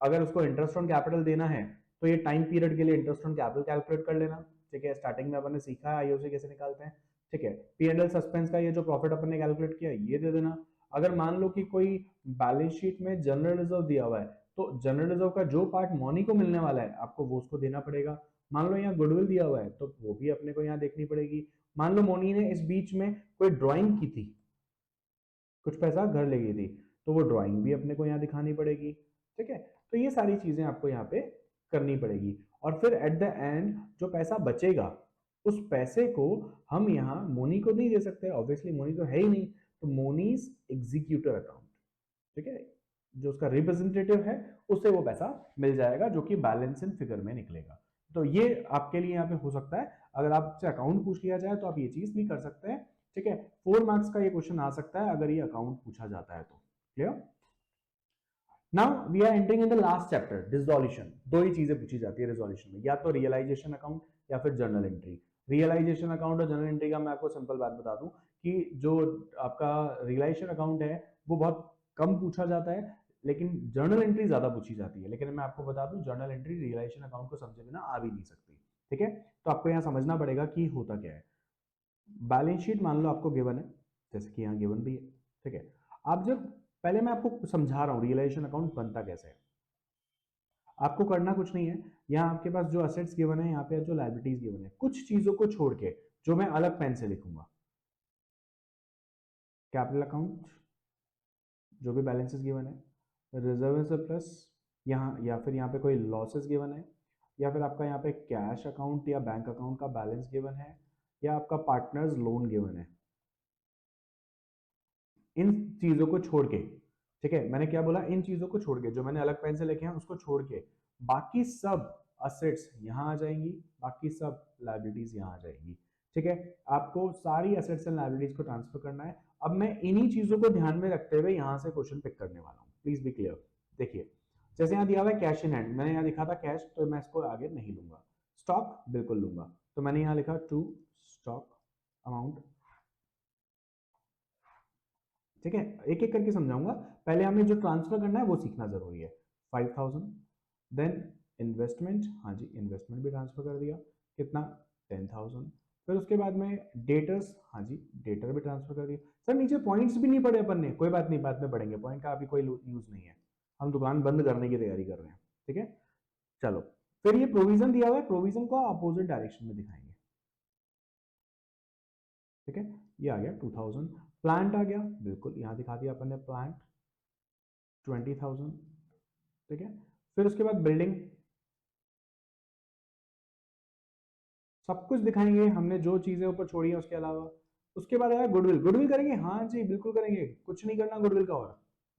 अगर उसको इंटरेस्ट ऑन कैपिटल देना है तो ये टाइम पीरियड के लिए इंटरेस्ट ऑन कैपिटल कैलकुलेट कर लेना। ठीक है, स्टार्टिंग में अपन ने सीखा है आईओसी कैसे निकालते हैं। ठीक है, पी एंड एल सस्पेंस का ये जो प्रॉफिट अपन ने कैलकुलेट किया ये दे देना। अगर मान लो कि कोई बैलेंस शीट में जनरल रिजर्व दिया हुआ है तो जनरल रिजर्व का जो पार्ट मॉनी को मिलने वाला है आपको वो उसको देना पड़ेगा। मान लो यहाँ गुडविल दिया हुआ है तो वो भी अपने को यहाँ देखनी पड़ेगी। मान लो मोनी ने इस बीच में कोई ड्राइंग की थी, कुछ पैसा घर ले गई थी, तो वो ड्राइंग भी अपने को यहाँ दिखानी पड़ेगी। ठीक है, तो ये सारी चीजें आपको यहाँ पे करनी पड़ेगी। और फिर एट द एंड जो पैसा बचेगा उस पैसे को हम यहाँ मोनी को नहीं दे सकते, ऑब्वियसली मोनी तो है ही नहीं, तो मोनीज एग्जीक्यूटर अकाउंट, ठीक है, जो उसका रिप्रेजेंटेटिव है उसे वो पैसा मिल जाएगा जो कि बैलेंस इन फिगर में निकलेगा। तो ये आपके लिए यहाँ पे हो सकता है, अगर आपसे अकाउंट पूछ लिया जाए तो आप ये चीज भी कर सकते हैं। ठीक है, 4 मार्क्स का ये क्वेश्चन आ सकता है अगर ये अकाउंट पूछा जाता है तो। Clear, now we are entering in the last chapter, dissolution. दो ही चीजें पूछी जाती है रिजोल्यूशन में, या तो रियलाइजेशन अकाउंट या फिर जर्नल एंट्री। रियलाइजेशन अकाउंट और जर्नल एंट्री का मैं आपको सिंपल बात बता दूं कि जो आपका रियलाइजेशन अकाउंट है वो बहुत कम पूछा जाता है, लेकिन जर्नल एंट्री ज्यादा पूछी जाती है। लेकिन मैं आपको बता दूं जर्नल एंट्री रियलाइजेशन अकाउंट को समझे बिना आ भी नहीं सकती। ठीक है, तो आपको यहाँ समझना पड़ेगा कि होता क्या है। बैलेंस शीट मान लो आपको गिवन है, जैसे कि यहाँ गिवन भी है। ठीक है, आप जब, पहले मैं आपको समझा रहा हूँ रियलाइजेशन अकाउंट बनता कैसे है। आपको करना कुछ नहीं है, यहाँ आपके पास जो असेट्स गिवन है, यहाँ पे जो लायबिलिटीज गिवन है, कुछ चीजों को छोड़ के जो मैं अलग पेन से लिखूंगा, कैपिटल अकाउंट जो भी बैलेंसेस गिवन है, रिजर्व सरप्लस यहाँ, या फिर यहाँ पे कोई लॉसेस गिवन है, या फिर आपका यहाँ पे कैश अकाउंट या बैंक अकाउंट का बैलेंस गिवन है, या आपका पार्टनर्स लोन गिवन है। इन चीजों को छोड़ के, ठीक है, मैंने क्या बोला, इन चीजों को छोड़ के, जो मैंने अलग पेन से लिखे हैं उसको छोड़ के बाकी सब असेट्स यहाँ आ जाएंगी, बाकी सब लाइबिलिटीज यहाँ आ जाएंगी। ठीक है, आपको सारी असेट्स एंड लाइबिलिटीज को ट्रांसफर करना है। अब मैं इन्हीं चीजों को ध्यान में रखते हुए यहाँ से क्वेश्चन पिक करने वाला हूँ, प्लीज बी क्लियर। देखिए, जैसे यहाँ दिया हुआ है कैश इन हैंड, मैंने यहाँ लिखा था कैश, तो मैं इसको आगे नहीं लूंगा। स्टॉक बिल्कुल लूंगा, तो मैंने यहाँ लिखा टू स्टॉक अमाउंट। ठीक है, एक एक करके समझाऊंगा, पहले हमें जो ट्रांसफर करना है वो सीखना जरूरी है। 5,000, देन इन्वेस्टमेंट, हाँ जी इन्वेस्टमेंट भी ट्रांसफर कर दिया, कितना 10,000। फिर उसके बाद में डेटर्स, हाँ जी डेटर भी ट्रांसफर कर दिया। सर नीचे पॉइंट्स भी नहीं पढ़े अपन ने, कोई बात नहीं बाद में पढ़ेंगे, पॉइंट का अभी कोई यूज नहीं है, हम दुकान बंद करने की तैयारी कर रहे हैं। ठीक है, चलो, फिर ये प्रोविजन दिया हुआ है, प्रोविजन को अपोजिट डायरेक्शन में दिखाएंगे। ठीक है, ये आ गया 2,000। प्लांट आ गया, बिल्कुल यहाँ दिखा दिया अपन ने प्लांट 20,000। ठीक है, फिर उसके बाद बिल्डिंग, सब कुछ दिखाएंगे हमने जो चीजें ऊपर छोड़ी है उसके अलावा। उसके बाद आया गुडविल, गुडविल करेंगे, हाँ जी बिल्कुल करेंगे, कुछ नहीं करना गुडविल का। और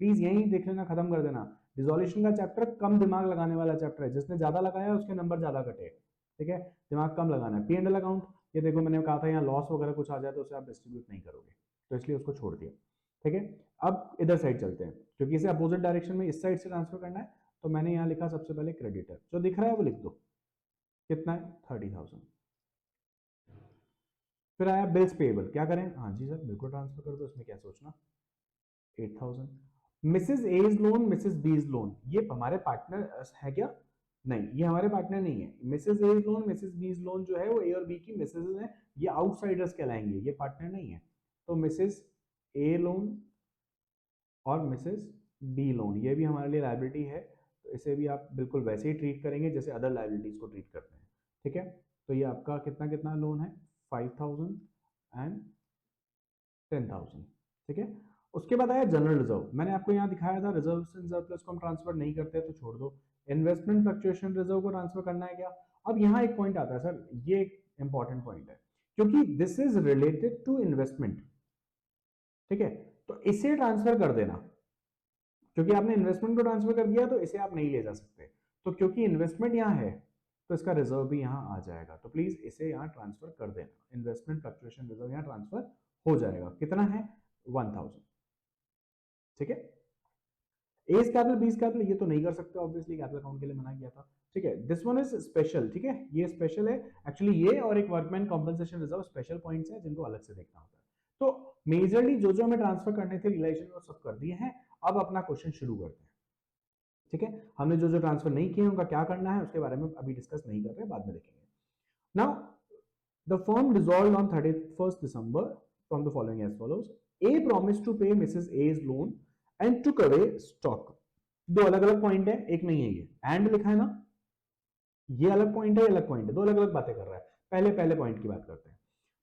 प्लीज यहीं देख लेना, खत्म कर देना। रिजोल्यूशन का चैप्टर कम दिमाग लगाने वाला चैप्टर है, जिसने ज्यादा लगाया है उसके नंबर ज्यादा कटे। ठीक है, दिमाग कम लगाना है। पी एंड एल अकाउंट, ये देखो मैंने कहा था यहाँ लॉस वगैरह कुछ आ जाए तो उसे आप डिस्ट्रीब्यूट नहीं करोगे, तो इसलिए उसको छोड़ दिया। ठीक है, अब इधर साइड चलते हैं, क्योंकि इसे अपोजिट डायरेक्शन में इस साइड से ट्रांसफर करना है, तो मैंने यहाँ लिखा सबसे पहले क्रेडिटर, जो दिख रहा है वो लिख दो, कितना है 30,000। फिर आया बिल्स पेएबल, क्या करें, हाँ जी सर बिल्कुल ट्रांसफर कर दो, इसमें क्या सोचना, 8,000। मिसेस एज लोन, मिसेस बीज लोन, ये हमारे पार्टनर है क्या, नहीं ये हमारे पार्टनर नहीं है। मिसेस एज लोन, मिसेस बीज लोन जो है वो ए और बी की मिसेस हैं, ये आउटसाइडर्स कहलाएंगे, ये पार्टनर नहीं है। तो मिसेस ए लोन और मिसेस बी लोन, ये भी हमारे लिए लायबिलिटी है, तो इसे भी आप बिल्कुल वैसे ही ट्रीट करेंगे जैसे अदर लायबिलिटीज को ट्रीट करते हैं, ठीक है। तो ये आपका कितना कितना लोन है, 5,000 एंड 10,000, ठीक है। उसके बाद आया जनरल रिजर्व, मैंने आपको यहाँ दिखाया था रिजर्व एंड सरप्लस को हम ट्रांसफर नहीं करते तो छोड़ दो। इन्वेस्टमेंट फ्लक्चुएशन रिजर्व को ट्रांसफर करना है क्या। अब यहाँ एक पॉइंट आता है सर, ये एक इंपॉर्टेंट पॉइंट है, क्योंकि this is related to investment, ठीक है। तो इसे ट्रांसफर कर देना, क्योंकि आपने इन्वेस्टमेंट को ट्रांसफर कर दिया तो इसे आप नहीं ले जा सकते, तो क्योंकि इन्वेस्टमेंट यहाँ है तो इसका रिजर्व भी यहाँ आ जाएगा, तो प्लीज इसे यहाँ ट्रांसफर कर देना, इन्वेस्टमेंट फ्लक्चुएशन रिजर्व यहाँ ट्रांसफर हो जाएगा, कितना है 1,000, ठीक है। एस कैपिटल बीस कैपिटल ये तो नहीं कर सकते ऑब्वियसली, कैपिटल अकाउंट के लिए मना किया था, ठीक है। दिस वन इज स्पेशल, ठीक है, ये स्पेशल है एक्चुअली, ये और एक workman compensation reserve special points हैं जिनको अलग से देखना होता है। तो मेजरली जो जो हमें ट्रांसफर करने थे रिलेशन वो सब कर दिए हैं, अब अपना क्वेश्चन शुरू करते हैं, ठीक है। हमने जो जो ट्रांसफर नहीं किए उनका क्या करना है उसके बारे में अभी डिस्कस नहीं कर रहे, बाद में देखेंगे। Now the firm dissolved on 31st December from the following as follows, a promise to pay Mrs as loan and took away stock. दो अलग अलग पॉइंट है, एक नहीं है, ये एंड लिखा है ना, ये अलग पॉइंट है, ये अलग पॉइंट है, दो अलग अलग बातें कर रहा है। पहले पहले पॉइंट की बात करते हैं।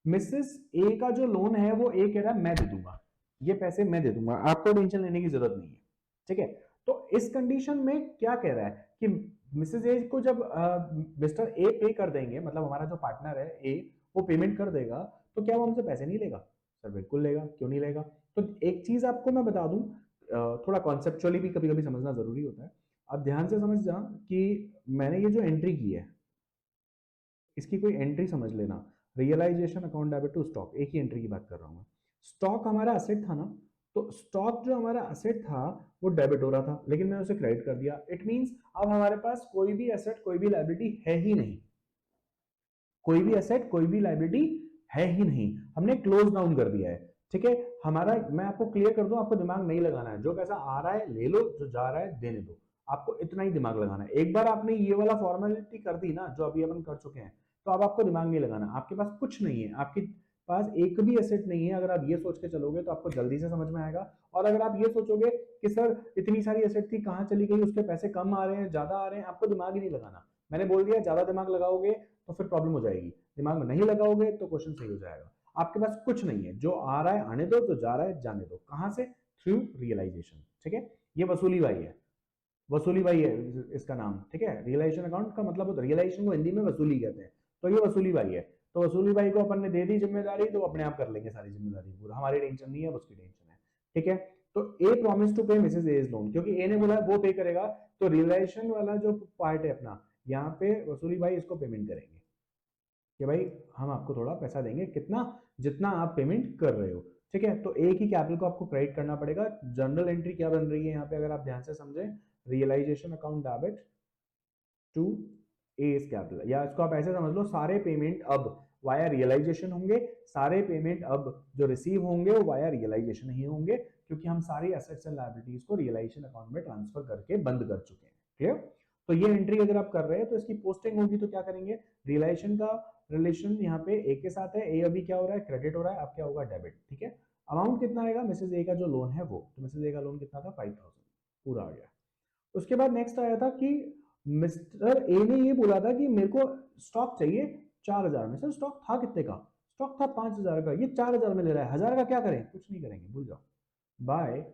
मिसेस ए का जो लोन है वो ए कह रहा है मैं दे दूंगा, ये पैसे मैं दे दूंगा, आपको टेंशन लेने की जरूरत नहीं है, ठीक है। तो इस कंडीशन में क्या कह रहा है कि मिसेस ए को जब मिस्टर ए पे कर देंगे, मतलब हमारा जो पार्टनर है ए, वो पेमेंट कर देगा, तो क्या वो हमसे पैसे नहीं लेगा, सर बिल्कुल लेगा, क्यों नहीं लेगा। तो एक चीज आपको मैं बता दूं, थोड़ा कॉन्सेप्चुअली भी कभी कभी समझना जरूरी होता है। आप ध्यान से समझ जा कि मैंने ये जो एंट्री की है इसकी कोई एंट्री समझ लेना, realization account debit to stock, एक ही एंट्री की बात कर रहा हूं मैं। स्टॉक हमारा असेट था ना, तो स्टॉक जो हमारा असेट था वो डेबिट हो रहा था, लेकिन मैंने उसे क्रेडिट कर दिया, इट मींस अब हमारे पास कोई भी एसेट कोई भी लायबिलिटी है ही नहीं, कोई भी एसेट कोई भी लायबिलिटी है ही नहीं, हमने क्लोज डाउन कर दिया है, ठीक है। हमारा, मैं आपको क्लियर कर दूं, आपको दिमाग नहीं लगाना है, जो पैसा आ रहा है ले लो, जो जा रहा है देने दो, आपको इतना ही दिमाग लगाना है। एक बार आपने ये वाला फॉर्मेलिटी कर दी ना जो अभी अपन कर चुके हैं, तो अब आपको दिमाग नहीं लगाना, आपके पास कुछ नहीं है, आपके पास एक भी एसेट नहीं है। अगर आप ये सोच के चलोगे तो आपको जल्दी से समझ में आएगा, और अगर आप ये सोचोगे कि सर इतनी सारी एसेट थी कहां चली गई, उसके पैसे कम आ रहे हैं ज्यादा आ रहे हैं, आपको दिमाग ही नहीं लगाना। मैंने बोल दिया ज्यादा दिमाग लगाओगे तो फिर प्रॉब्लम हो जाएगी, दिमाग में नहीं लगाओगे तो क्वेश्चन सही हो जाएगा। आपके पास कुछ नहीं है, जो आ रहा है आने दो, जो जा रहा है जाने दो, कहां से, थ्रू रियलाइजेशन, ठीक है। ये वसूली भाई है, वसूली भाई है इसका नाम, ठीक है। रियलाइजेशन अकाउंट का मतलब होता है, रियलाइजेशन को हिंदी में वसूली कहते हैं, तो ये वसूली भाई है। तो वसूली भाई को अपन ने दे दी जिम्मेदारी, तो अपने आप कर लेंगे सारी जिम्मेदारी, पूरा हमारी टेंशन नहीं है, उसकी टेंशन है, ठीक है। तो ए promise to pay Mrs as loan, क्योंकि ए ने बोला वो पे करेगा, तो रियलाइजेशन वाला जो पार्ट है अपना, यहाँ पे वसूली भाई इसको पेमेंट करेंगे कि भाई हम आपको थोड़ा पैसा देंगे, कितना, जितना आप पेमेंट कर रहे हो, ठीक है। तो एक ही कैपिटल को आपको क्रेडिट करना पड़ेगा। जनरल एंट्री क्या बन रही है यहाँ पे, अगर आप ध्यान से समझें, realization account debit to S capital, या इसको आप ऐसे समझ लो, सारे पेमेंट अब वाया रियलाइजेशन होंगे, सारे पेमेंट अब जो रिसीव होंगे वो वाया रियलाइजेशन ही होंगे, क्योंकि हम सारी एसेट्स एंड लायबिलिटीज को रियलाइजेशन अकाउंट में ट्रांसफर करके बंद कर चुके हैं, क्लियर। तो ये एंट्री अगर आप कर रहे हैं तो इसकी पोस्टिंग होगी, तो क्या करेंगे, रियलाइजेशन का रिलेशन यहाँ पे ए के साथ है, ए अभी क्या हो रहा है, क्रेडिट हो रहा है, अब क्या होगा, डेबिट, ठीक है। अमाउंट कितना आएगा, मिसेज ए का जो लोन है वो, तो मिसेज ए का लोन कितना था, 5,000, पूरा आ गया। उसके बाद नेक्स्ट आया था कि मिस्टर ए ने ये बोला था कि मेरे को स्टॉक चाहिए 4,000 में, सर स्टॉक था कितने का, स्टॉक था 5,000 का, ये 4,000 में ले रहा है, 1,000 का क्या करें, कुछ नहीं करेंगे, भूल जाओ, बाय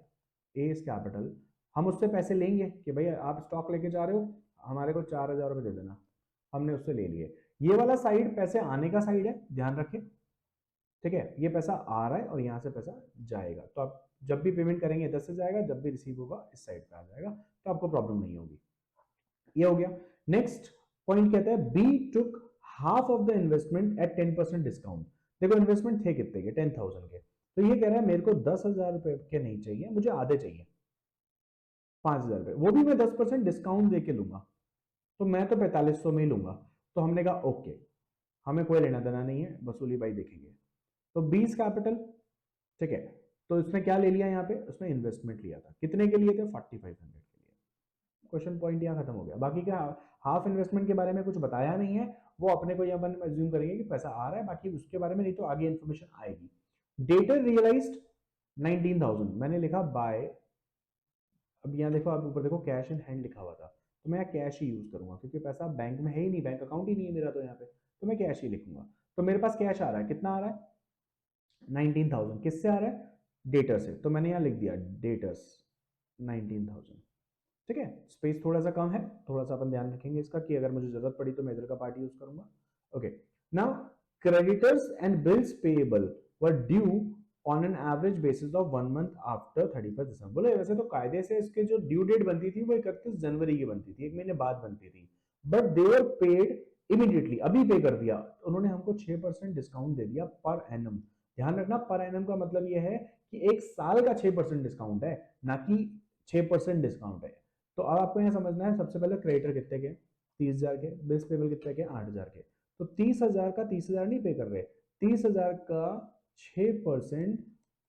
एस कैपिटल। हम उससे पैसे लेंगे कि भाई आप स्टॉक लेके जा रहे हो, हमारे को 4,000 रुपये दे देना, हमने उससे ले लिए। ये वाला साइड पैसे आने का साइड है, ध्यान रखें, ठीक है। ये पैसा आ रहा है और यहाँ से पैसा जाएगा, तो आप जब भी पेमेंट करेंगे इधर से जाएगा, जब भी रिसीव होगा इस साइड पे आ जाएगा, तो आपको प्रॉब्लम नहीं होगी। ये हो गया। नेक्स्ट पॉइंट कहता है B took half of the investment at 10% discount. देखो इन्वेस्टमेंट थे कितने के, 10,000 के, तो ये कह रहा है मेरे को 10,000 रुपए के नहीं चाहिए, मुझे आधे चाहिए, 5,000 रुपए, वो भी मैं 10% डिस्काउंट देके लूंगा, तो मैं तो 4500 में ही लूंगा। तो हमने कहा ओके, हमें कोई लेना देना नहीं है, वसूली भाई देखेंगे। तो 20 कैपिटल, ठीक है। तो इसने क्या ले लिया यहाँ पे, उसने इन्वेस्टमेंट लिया था, कितने के लिए थे, 4500 के लिए। क्वेश्चन पॉइंट यहाँ खत्म हो गया। बाकी क्या, हाफ इन्वेस्टमेंट के बारे में कुछ बताया नहीं है, वो अपने को यहाँ पर एज्यूम करेंगे कि पैसा आ रहा है, बाकी उसके बारे में नहीं तो आगे इन्फॉर्मेशन आएगी। डेटर रियलाइज्ड 19,000, मैंने लिखा बाय, अब यहाँ देखो, आप ऊपर देखो कैश इन हैंड लिखा हुआ था, तो मैं कैश ही यूज करूंगा क्योंकि पैसा बैंक में है ही नहीं, बैंक अकाउंट ही नहीं है मेरा तो यहाँ पे, तो मैं कैश ही लिखूंगा। तो मेरे पास कैश आ रहा है, कितना आ रहा है, 19,000। किससे आ रहा है, डेटर से, तो मैंने यहाँ लिख दिया डेटर्स 19,000, ठीक है। स्पेस थोड़ा सा कम है, थोड़ा सा अपन ध्यान रखेंगे इसका कि अगर मुझे जरूरत पड़ी तो मैं इधर का पार्ट यूज करूंगा। Okay, now creditors and bills payable were due on an average basis of 1 month after 31 दिसंबर। बोले वैसे तो कायदे से इसके जो ड्यू डेट बनती थी वो 31 जनवरी की बनती थी, एक महीने बाद बनती थी, but they were paid immediately, अभी पे कर दिया। उन्होंने हमको 6% डिस्काउंट दे दिया पर एनम। ध्यान रखना, पर एनम का मतलब यह है कि एक साल का 6% डिस्काउंट है, ना कि 6% डिस्काउंट है। तो अब आपको यहाँ समझना है, सबसे पहले क्रेडिटर कितने के, 30,000 के, बिल्स पेबल कितने के, 8,000 के। तो 30,000 का 30,000 नहीं पे कर रहे, 30,000 का 6%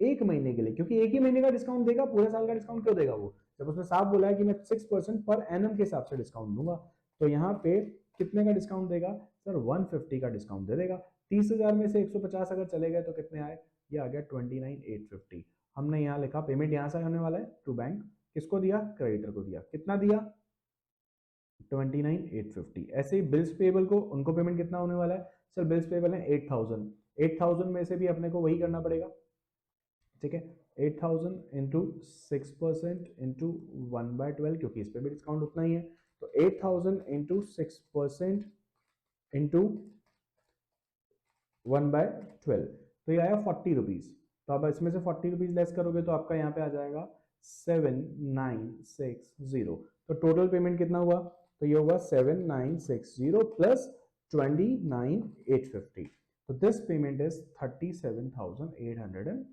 एक महीने के लिए, क्योंकि एक ही महीने का डिस्काउंट देगा, पूरे साल का डिस्काउंट क्यों देगा वो, जब उसने साफ बोला है कि मैं 6% पर एनम के हिसाब से डिस्काउंट दूंगा। तो यहाँ पे कितने का डिस्काउंट देगा सर, 150 का डिस्काउंट दे देगा। 30,000 में से 150 अगर चले गए तो कितने आए, ये आ गया 29,850। हमने यहाँ लिखा पेमेंट यहाँ से होने वाला है टू बैंक, किसको दिया, क्रेडिटर को दिया, कितना दिया, 29,850। ऐसे ही बिल्स पेबल को, उनको पेमेंट कितना होने वाला है सर, बिल्स पेबल है 8,000, 8,000 में से भी अपने को वही करना पड़ेगा, ठीक है। 8,000 इंटू 6% इंटू 1/12, क्योंकि इस पे भी डिस्काउंट उतना ही है, तो 8,000 इंटू 6% इंटू 1/12, तो ये आया 40 रुपीज। तो अब इसमें से 40 रुपीज लेस करोगे तो आपका यहाँ पे आ जाएगा 7,960। तो टोटल पेमेंट कितना हुआ, तो ये हुआ 7,960 प्लस 29,850। तो दिस पेमेंट इज 37,810,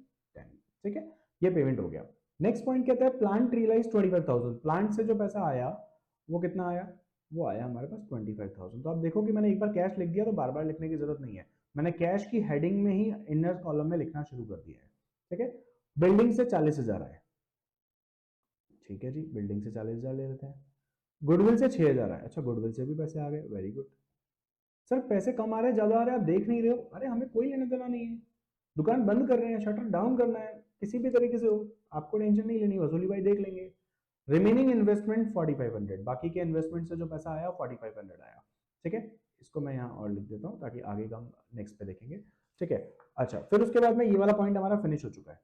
ठीक है, ये पेमेंट हो गया। नेक्स्ट पॉइंट कहता है प्लांट रियलाइज 25,000, प्लांट से जो पैसा आया वो कितना आया, वो आया हमारे पास 25,000। तो आप देखो कि मैंने एक बार कैश लिख दिया तो बार बार लिखने की जरूरत नहीं है, मैंने कैश की हेडिंग में ही इनर कॉलम में लिखना शुरू कर दिया है, ठीक है। बिल्डिंग से 40,000 आए, ठीक है जी, बिल्डिंग से 40,000 ले लेते हैं। गुडविल से 6,000 आए, अच्छा गुडविल से भी पैसे आ गए, वेरी गुड। सर पैसे कम आ रहे हैं, ज्यादा आ रहे हैं, आप देख नहीं रहे हो, अरे हमें कोई लेना देना नहीं है, दुकान बंद कर रहे हैं, शटर डाउन करना है, किसी भी तरीके से हो, आपको टेंशन नहीं लेनी, वसूली भाई देख लेंगे। रिमेनिंग इन्वेस्टमेंट 4500, बाकी के इन्वेस्टमेंट से जो पैसा आया 4500 आया, ठीक है। इसको मैं यहाँ और लिख देता हूँ ताकि आगे का हम नेक्स्ट पे देखेंगे, ठीक है। अच्छा, फिर उसके बाद में ये वाला पॉइंट हमारा फिनिश हो चुका है,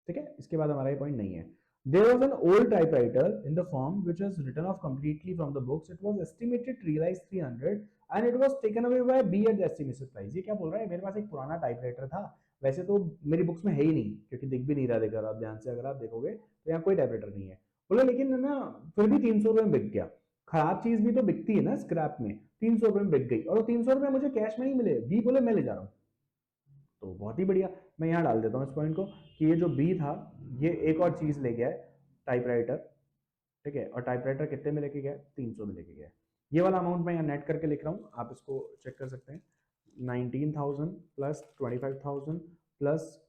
ठीक है, इसके बाद हमारा ये पॉइंट नहीं है। There was an old typewriter in the form which was written off completely from the books. It was estimated realized 300 and it was taken away by B at the estimated price. ये क्या बोल रहा है, मेरे पास एक पुराना typewriter था, वैसे तो मेरी बुक्स में है ही नहीं क्योंकि दिख भी नहीं रहा, देखकर आप ध्यान से अगर आप देखोगे तो यहाँ कोई टाइपराइटर नहीं है। बोले लेकिन ना फिर भी 300 रुपए में बिक गया। खराब चीज भी तो बिकती है ना स्क्रैप में, 300 रुपए में बिक गई और 300 रुपए मुझे कैश में नहीं मिले, बी बोले मैं ले जा रहा हूँ, तो बहुत ही बढ़िया। मैं यहाँ डाल देता हूँ इस पॉइंट को कि ये जो बी था ये एक और चीज ले गया है, टाइपराइटर, ठीक है, और टाइपराइटर कितने में लेके गया, 300 में लेके गया। ये वाला अमाउंट मैं यहाँ नेट करके लिख रहा हूँ, आप इसको चेक कर सकते हैं। 19,000 प्लस 25,000 प्लस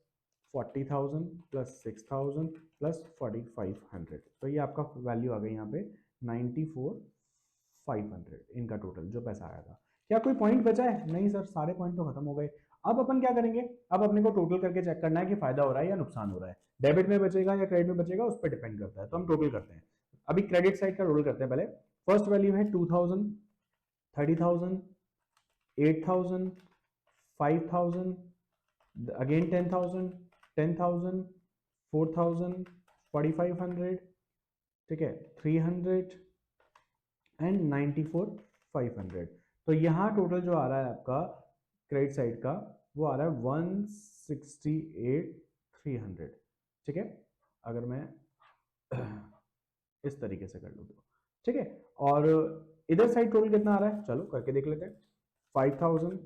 40,000 प्लस 6,000 प्लस 4,500, तो ये आपका वैल्यू आ गई यहाँ पे 94,500, इनका टोटल जो पैसा आया था। क्या कोई पॉइंट बचा है, नहीं सर, सारे पॉइंट तो खत्म हो गए। अब अपन क्या करेंगे, अब अपने को टोटल करके चेक करना है कि फायदा हो रहा है या नुकसान हो रहा है, डेबिट में बचेगा या क्रेडिट में बचेगा उस पर डिपेंड करता है। तो हम टोटल करते हैं, अभी क्रेडिट साइड का टोटल करते हैं। पहले फर्स्ट वैल्यू है 2,000, 30,000, 8,000, 5,000, अगेन 10,000, 10,000, 4,000, 4,500, ठीक है, 300 एंड 94,500। तो यहाँ टोटल जो आ रहा है आपका क्रेडिट साइड का वो आ रहा है 168,300, ठीक है, अगर मैं इस तरीके से कर लूँ तो, ठीक है। और इधर साइड टोटल कितना आ रहा है, चलो करके देख लेते हैं। 5,000,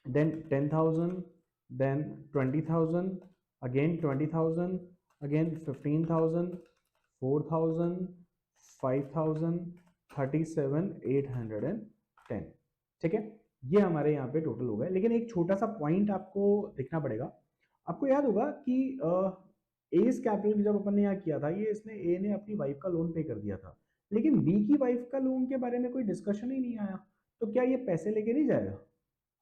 देन 10,000, देन 20,000, अगेन 20,000, अगेन 15,000, 4,000, 5,000, 37,810। ठीक है, ये हमारे यहाँ पे टोटल हो गए। लेकिन एक छोटा सा पॉइंट आपको देखना पड़ेगा। आपको याद होगा कि एस कैपिटल जब अपन ने यहाँ किया था, ये इसने ए ने अपनी वाइफ का लोन पे कर दिया था, लेकिन बी की वाइफ का लोन के बारे में कोई डिस्कशन ही नहीं आया। तो क्या ये पैसे लेके नहीं जाएगा?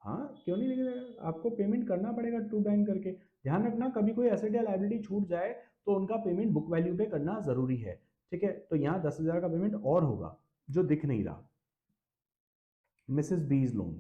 हाँ, क्यों नहीं लेके जाएगा? आपको पेमेंट करना पड़ेगा टू बैंक करके। ध्यान रखना, कभी कोई एसेट या लायबिलिटी छूट जाए तो उनका पेमेंट बुक वैल्यू पे करना जरूरी है। ठीक है, तो यहाँ 10,000 का पेमेंट और होगा जो दिख नहीं रहा, मिसेस बीज लोन।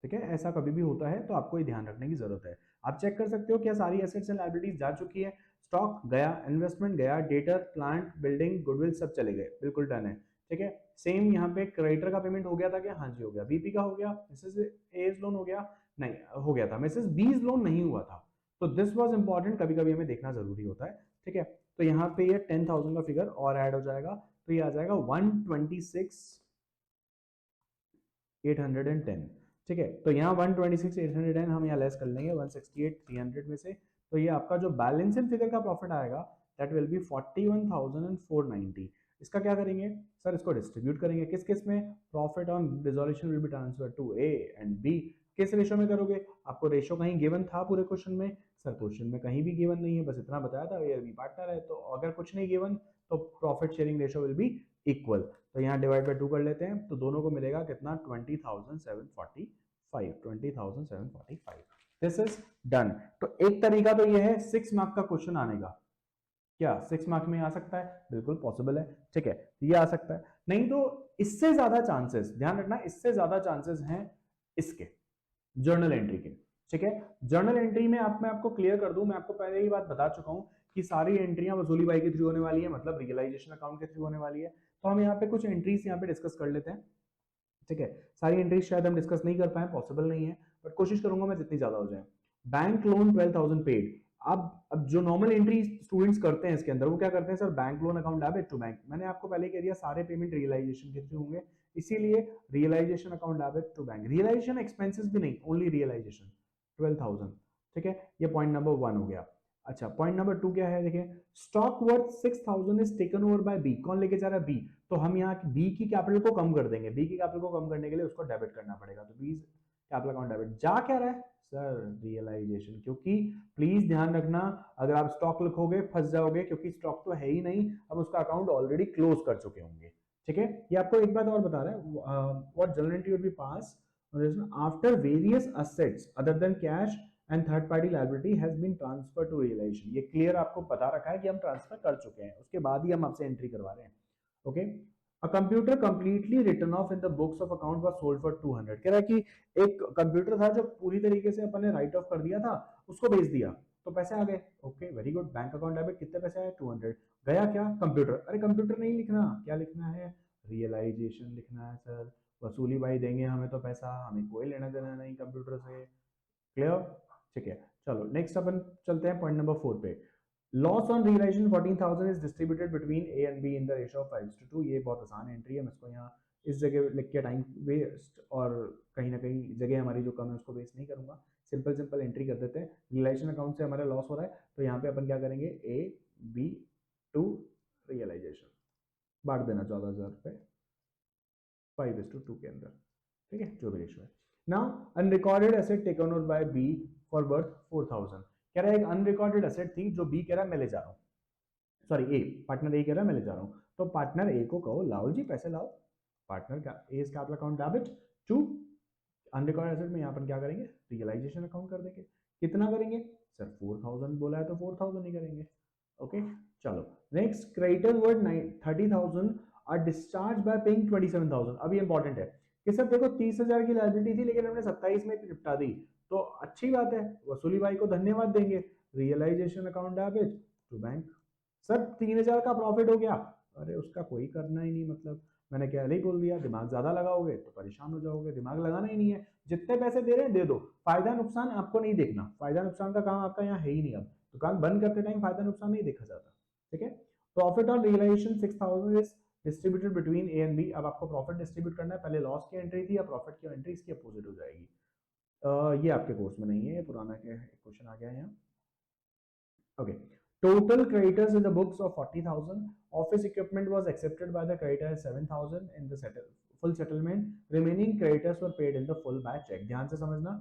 ठीक है, ऐसा कभी भी होता है तो आपको ये ध्यान रखने की जरूरत है। आप चेक कर सकते हो क्या सारी एसेट्स एंड लायबिलिटीज जा चुकी है। स्टॉक गया, इन्वेस्टमेंट गया, डेटर, प्लांट, बिल्डिंग, गुडविल सब चले गए, बिल्कुल डन है। ठीक है, सेम यहाँ पे क्रेडिटर का पेमेंट हो गया था क्या? हाँ जी हो गया। बीपी का हो गया, मिसेस एज लोन हो गया? नहीं हो गया था, मिसेस बीज लोन नहीं हुआ था। तो दिस वॉज इंपॉर्टेंट, कभी कभी हमें देखना जरूरी होता है। ठीक है, तो यहाँ पे ये 10,000 का फिगर और ऐड हो जाएगा, तो ये आ जाएगा 126,810। ठीक है, तो यहाँ 126,810 हम यहाँ लेस कर लेंगे 168,300 में से। तो ये आपका जो बैलेंस इन फिगर का प्रॉफिट आएगा दैट विल बी 41,490। इसका क्या करेंगे सर? इसको डिस्ट्रीब्यूट करेंगे किस किस में? Profit on dissolution will be transfer to A and B. किस रेशो में करोगे? आपको रेशो कहीं गिवन था पूरे क्वेश्चन में? सर क्वेश्चन में कहीं भी गिवन नहीं है, बस इतना बताया था ए बी पार्टनर है। तो अगर कुछ नहीं गिवन तो profit sharing ratio will be equal. तो यहाँ डिवाइड बाय 2 कर लेते हैं, तो दोनों को मिलेगा कितना? 20,745, 20,745। This is done. तो एक तरीका तो ये है 6 मार्क का क्वेश्चन आने का। क्या 6 मार्क में आ सकता है? बिल्कुल पॉसिबल है। ठीक है, ये आ सकता है। नहीं तो इससे ज्यादा चांसेस, ध्यान रखना, इससे ज्यादा चांसेस हैं इसके जर्नल एंट्री के। ठीक है, जर्नल एंट्री में मैं आपको क्लियर कर दूं, मैं आपको पहले ही बात बता चुका हूं कि सारी एंट्रियां वसूली बाई के थ्रू होने वाली है, मतलब रियलाइजेशन अकाउंट के थ्रू होने वाली है। तो हम यहाँ पे कुछ एंट्रीज यहाँ पे डिस्कस कर लेते हैं। ठीक है, सारी एंट्रीज शायद हम डिस्कस नहीं कर पाए, पॉसिबल नहीं है, बट कोशिश करूंगा मैं जितनी ज्यादा हो जाए। Bank loan 12,000 paid. अब जो नॉर्मल एंट्री स्टूडेंट्स करते हैं इसके अंदर, वो क्या करते हैं sir? Bank loan account debit to bank. मैंने आपको पहले कह दिया सारे पेमेंट रियलाइजेशन के थ्रू होंगे, इसीलिए realization account debit to bank. Realization expenses भी नहीं, ओनली रियलाइजेशन 12,000। ठीक है, ये पॉइंट नंबर 1 हो गया। अच्छा, पॉइंट नंबर 2 क्या है? देखिए, stock worth 6,000 is taken over by B. कौन लेके जा रहा है? बी। तो हम यहाँ बी की कैपिटल को कम कर देंगे। बी की कैपिटल को कम करने के लिए उसको डेबिट करना पड़ेगा, तो बी कैपिटल अकाउंट डेबिट। जा क्या रहा है सर? रियलाइजेशन। क्योंकि प्लीज ध्यान रखना, अगर आप स्टॉक लिखोगे फंस जाओगे, क्योंकि स्टॉक तो है ही नहीं, अब उसका अकाउंट ऑलरेडी क्लोज कर चुके होंगे। ठीक है, ये आपको एक बात और बता रहा है, what journal entry would be pass after various assets other than cash and third party liability has been transfer to realization. ये क्लियर आपको पता रखा है कि हम ट्रांसफर कर चुके हैं, उसके बाद ही हम आपसे एंट्री करवा रहे हैं। Okay, a computer completely return of in the books of account was sold for 200। कह रहा है कि एक कंप्यूटर था जो पूरी तरीके से अपन ने राइट ऑफ कर दिया था, उसको बेच दिया तो पैसे आ गए। Okay, very good. Bank account debit, कितने पैसे आए? 200। गया क्या? कंप्यूटर। अरे कंप्यूटर नहीं लिखना, क्या लिखना है? रियलाइजेशन लिखना है सर। वसूली भाई देंगे हमें तो पैसा, हमें कोई लेना देना नहीं कंप्यूटर से। क्लियर? ठीक है, चलो नेक्स्ट अपन चलते हैं पॉइंट नंबर 4 पे। Loss on realization 14,000 is distributed between A and B in the ratio of 5:2। ये बहुत आसान एंट्री है, मैं इसको यहाँ इस जगह लिख के टाइम वेस्ट और कहीं ना कहीं जगह हमारी जो कम है उसको वेस्ट नहीं करूंगा। सिंपल सिंपल एंट्री कर देते हैं। रियलाइजेशन अकाउंट से हमारा लॉस हो रहा है, तो यहाँ पे अपन क्या करेंगे? ए बी टू रियलाइजेशन, बांट देना 14,000 रुपये 5:2 के अंदर। ठीक है, जो भी रेशियो है। Now unrecorded asset taken over by B for worth 4,000। कह रहा है एक अनरिकॉर्डेड एसेट थी जो बी कह रहा है मैं ले जा रहा हूँ, सॉरी ए, पार्टनर ए कह रहा है मैं ले जा रहा हूँ। तो पार्टनर ए को कहो लाओ जी पैसे लाओ। पार्टनर का A capital account debit to unrecorded asset में यहाँ पर क्या करेंगे? रियलाइजेशन अकाउंट कर देंगे। कितना करेंगे सर? 4,000 बोला है तो 4,000 ही करेंगे। ओके, चलो next. Creditor worth 30,000 are discharge by paying 27,000। अभी इंपॉर्टेंट है कि सर देखो 30,000 की लायबिलिटी थी लेकिन हमने 27 में निपटा दी, तो अच्छी बात है, वसूली भाई को धन्यवाद देंगे। Realization account debit to bank. Sir 3,000 का प्रॉफिट हो गया, अरे उसका कोई करना ही नहीं, मतलब मैंने क्या ही बोल दिया। दिमाग ज्यादा लगाओगे तो परेशान हो जाओगे, दिमाग लगाना ही नहीं है। जितने पैसे दे रहे हैं दे दो, फायदा नुकसान आपको नहीं देखना, फायदा नुकसान का काम आपका यहाँ है ही नहीं। अब दुकान बंद करते टाइम फायदा नुकसान नहीं देखा जाता। ठीक है, profit on realization 6,000 is distributed between A and B. अब आपको प्रॉफिट डिस्ट्रीब्यूट करना है, पहले लॉस की एंट्री थी, अब प्रॉफिट की एंट्री इसकी अपोजिट हो जाएगी। ये आपके कोर्स में नहीं है, ये पुराना क्वेश्चन आ गया है यहाँ। Okay. Total creditors in the books of 40,000. Office equipment was accepted by the creditor as 7,000 in the full settlement. Remaining creditors were paid in the full by check. ध्यान से समझना,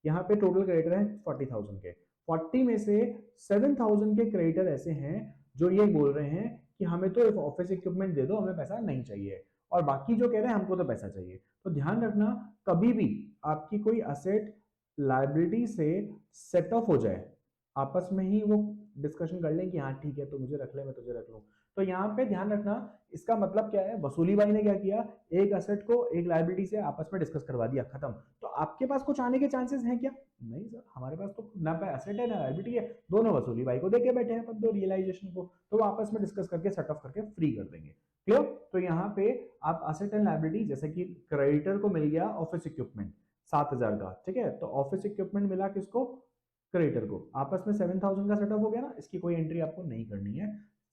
यहाँ पे टोटल क्रेडिटर है 40,000 के, 40 में से 7,000 के क्रेडिटर ऐसे हैं जो ये बोल रहे हैं कि हमें तो एक ऑफिस इक्विपमेंट दे दो, हमें पैसा नहीं चाहिए, और बाकी जो कह रहे हैं हमको तो पैसा चाहिए। तो ध्यान रखना, कभी भी आपकी कोई असेट लाइबिलिटी से सेट ऑफ हो जाए, आपस में ही वो डिस्कशन कर लें कि हाँ ठीक है, तो मुझे रख ले, मैं तुझे रख लूं, तो यहाँ पे ध्यान रखना, इसका मतलब क्या है, वसूली भाई ने क्या किया, एक असेट को एक लायबिलिटी से आपस में डिस्कस करवा दिया, खत्म। तो आपके पास कुछ आने के चांसेस हैं क्या? नहीं सर, हमारे पास तो ना असेट है ना लायबिलिटी है, दोनों वसूली भाई को देके बैठे हैं अपन तो रियलाइजेशन को, तो वो आपस में डिस्कस करके सेट ऑफ करके फ्री कर देंगे। क्लियर? तो यहाँ पे आप असेट एंड लायबिलिटी, जैसे कि क्रेडिटर को मिल गया ऑफिस इक्विपमेंट 7,000 का, ठीक है, तो ऑफिस इक्विपमेंट मिला किसको, क्रेडिटर को, आपस में 7,000 का सेटअप हो गया ना, इसकी कोई एंट्री आपको नहीं करनी है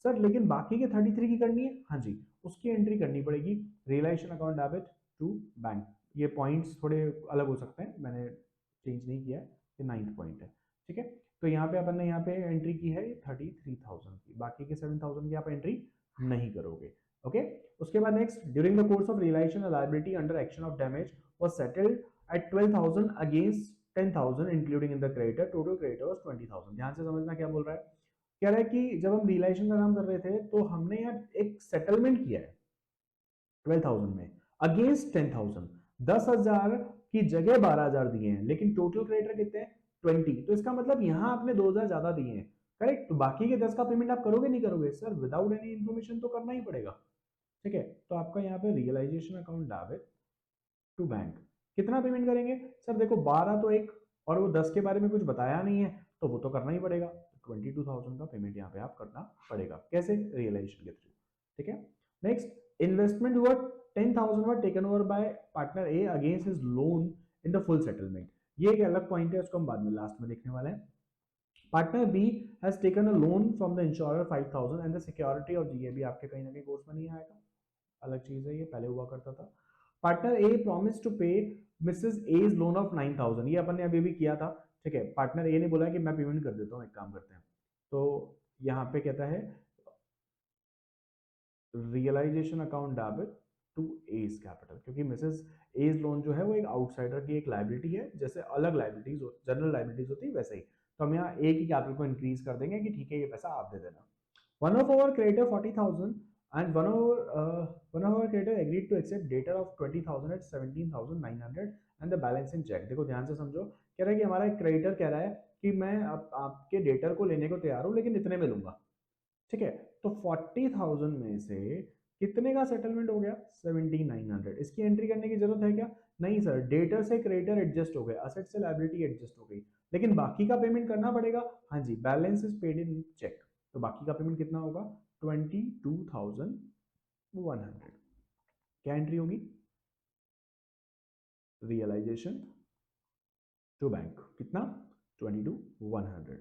सर, लेकिन बाकी के 33 की करनी है, हाँ जी, उसकी एंट्री करनी पड़ेगी, realization account debit to bank. ये पॉइंट्स थोड़े अलग हो सकते हैं, मैंने चेंज नहीं किया है, ये 9th पॉइंट है, ठीक है। तो यहाँ पे अपन ने यहाँ पे एंट्री की है 33,000 की, बाकी के 7,000 की आप एंट्री नहीं करोगे। ओके, उसके बाद next, during the course of realization liability under action of damage was settled at 12,000 against 10,000 including in the creditor, total creditor was 20,000। ध्यान से समझना क्या बोल रहा है, कह रहा है कि जब हम रियलाइजेशन का काम कर रहे थे तो हमने यार एक सेटलमेंट किया है 12,000 में अगेंस्ट 10,000, 10,000 की जगह 12,000 दिए हैं, लेकिन टोटल क्रेडिटर कितने हैं 20, तो इसका मतलब यहां आपने 2,000 ज्यादा दिए हैं, करेक्ट। तो बाकी के 10 का पेमेंट आप करोगे नहीं करोगे सर, विदाउट एनी इन्फॉर्मेशन तो करना ही पड़ेगा, ठीक है। तो आपका यहाँ पे realization account debit to bank, कितना पेमेंट करेंगे सर, देखो 12 तो एक, और वो 10 के बारे में कुछ बताया नहीं है, तो वो तो करना ही पड़ेगा, 22,000 का पेमेंट यहाँ पे आप करना पड़ेगा, कैसे, रियलाइजेशन के थ्रू, ठीक है। नेक्स्ट, इन्वेस्टमेंट हुआ 10,000 were taken over bye partner A against his loan in the full settlement, ये एक अलग पॉइंट है, उसको हम बाद में लास्ट में देखने वाले हैं। Partner B has taken a loan from the insurer 5,000 and the security of G, भी आपके कहीं ना कहीं कोर्स में नहीं आएगा, अलग चीज है, ये पहले हुआ करता था। Partner A promise to pay Mrs as loan of 9,000, ये अपन ने अभी भी किया था, ठीक है। पार्टनर ए ने बोला कि मैं पेमेंट कर देता हूँ, एक काम करते हैं, तो यहाँ पे कहता है realization account debit to A's capital, क्योंकि मिसेस एज लोन जो है वो एक आउटसाइडर की एक लाइबिलिटी है, जैसे अलग लाइबिलिटीज जनरल लाइबिलिटीज होती है वैसे ही, तो हम यहाँ ए की कैपिटल को इंक्रीज कर देंगे कि ठीक है ये पैसा आप दे देना। One of our creditor 40,000 and one of our creditor agreed to accept debtor of 20,000 at 17,900 and the balance in check। देखो ध्यान से समझो, कह रहा है कि हमारा एक क्रेडिटर कह रहा है कि मैं आपके डेटर को लेने को तैयार हूँ लेकिन इतने में लूंगा, ठीक है। तो 40,000 में से कितने का सेटलमेंट हो गया 17,900, इसकी एंट्री करने की जरूरत है क्या? नहीं सर, डेटर से क्रेडिटर एडजस्ट हो गए, असेट से लायबिलिटी एडजस्ट हो गई, लेकिन बाकी का पेमेंट करना पड़ेगा, हाँ जी, balance is paid in cheque, तो बाकी का पेमेंट कितना होगा 22,100, क्या एंट्री होगी, रियलाइजेशन टू बैंक, कितना 22,100,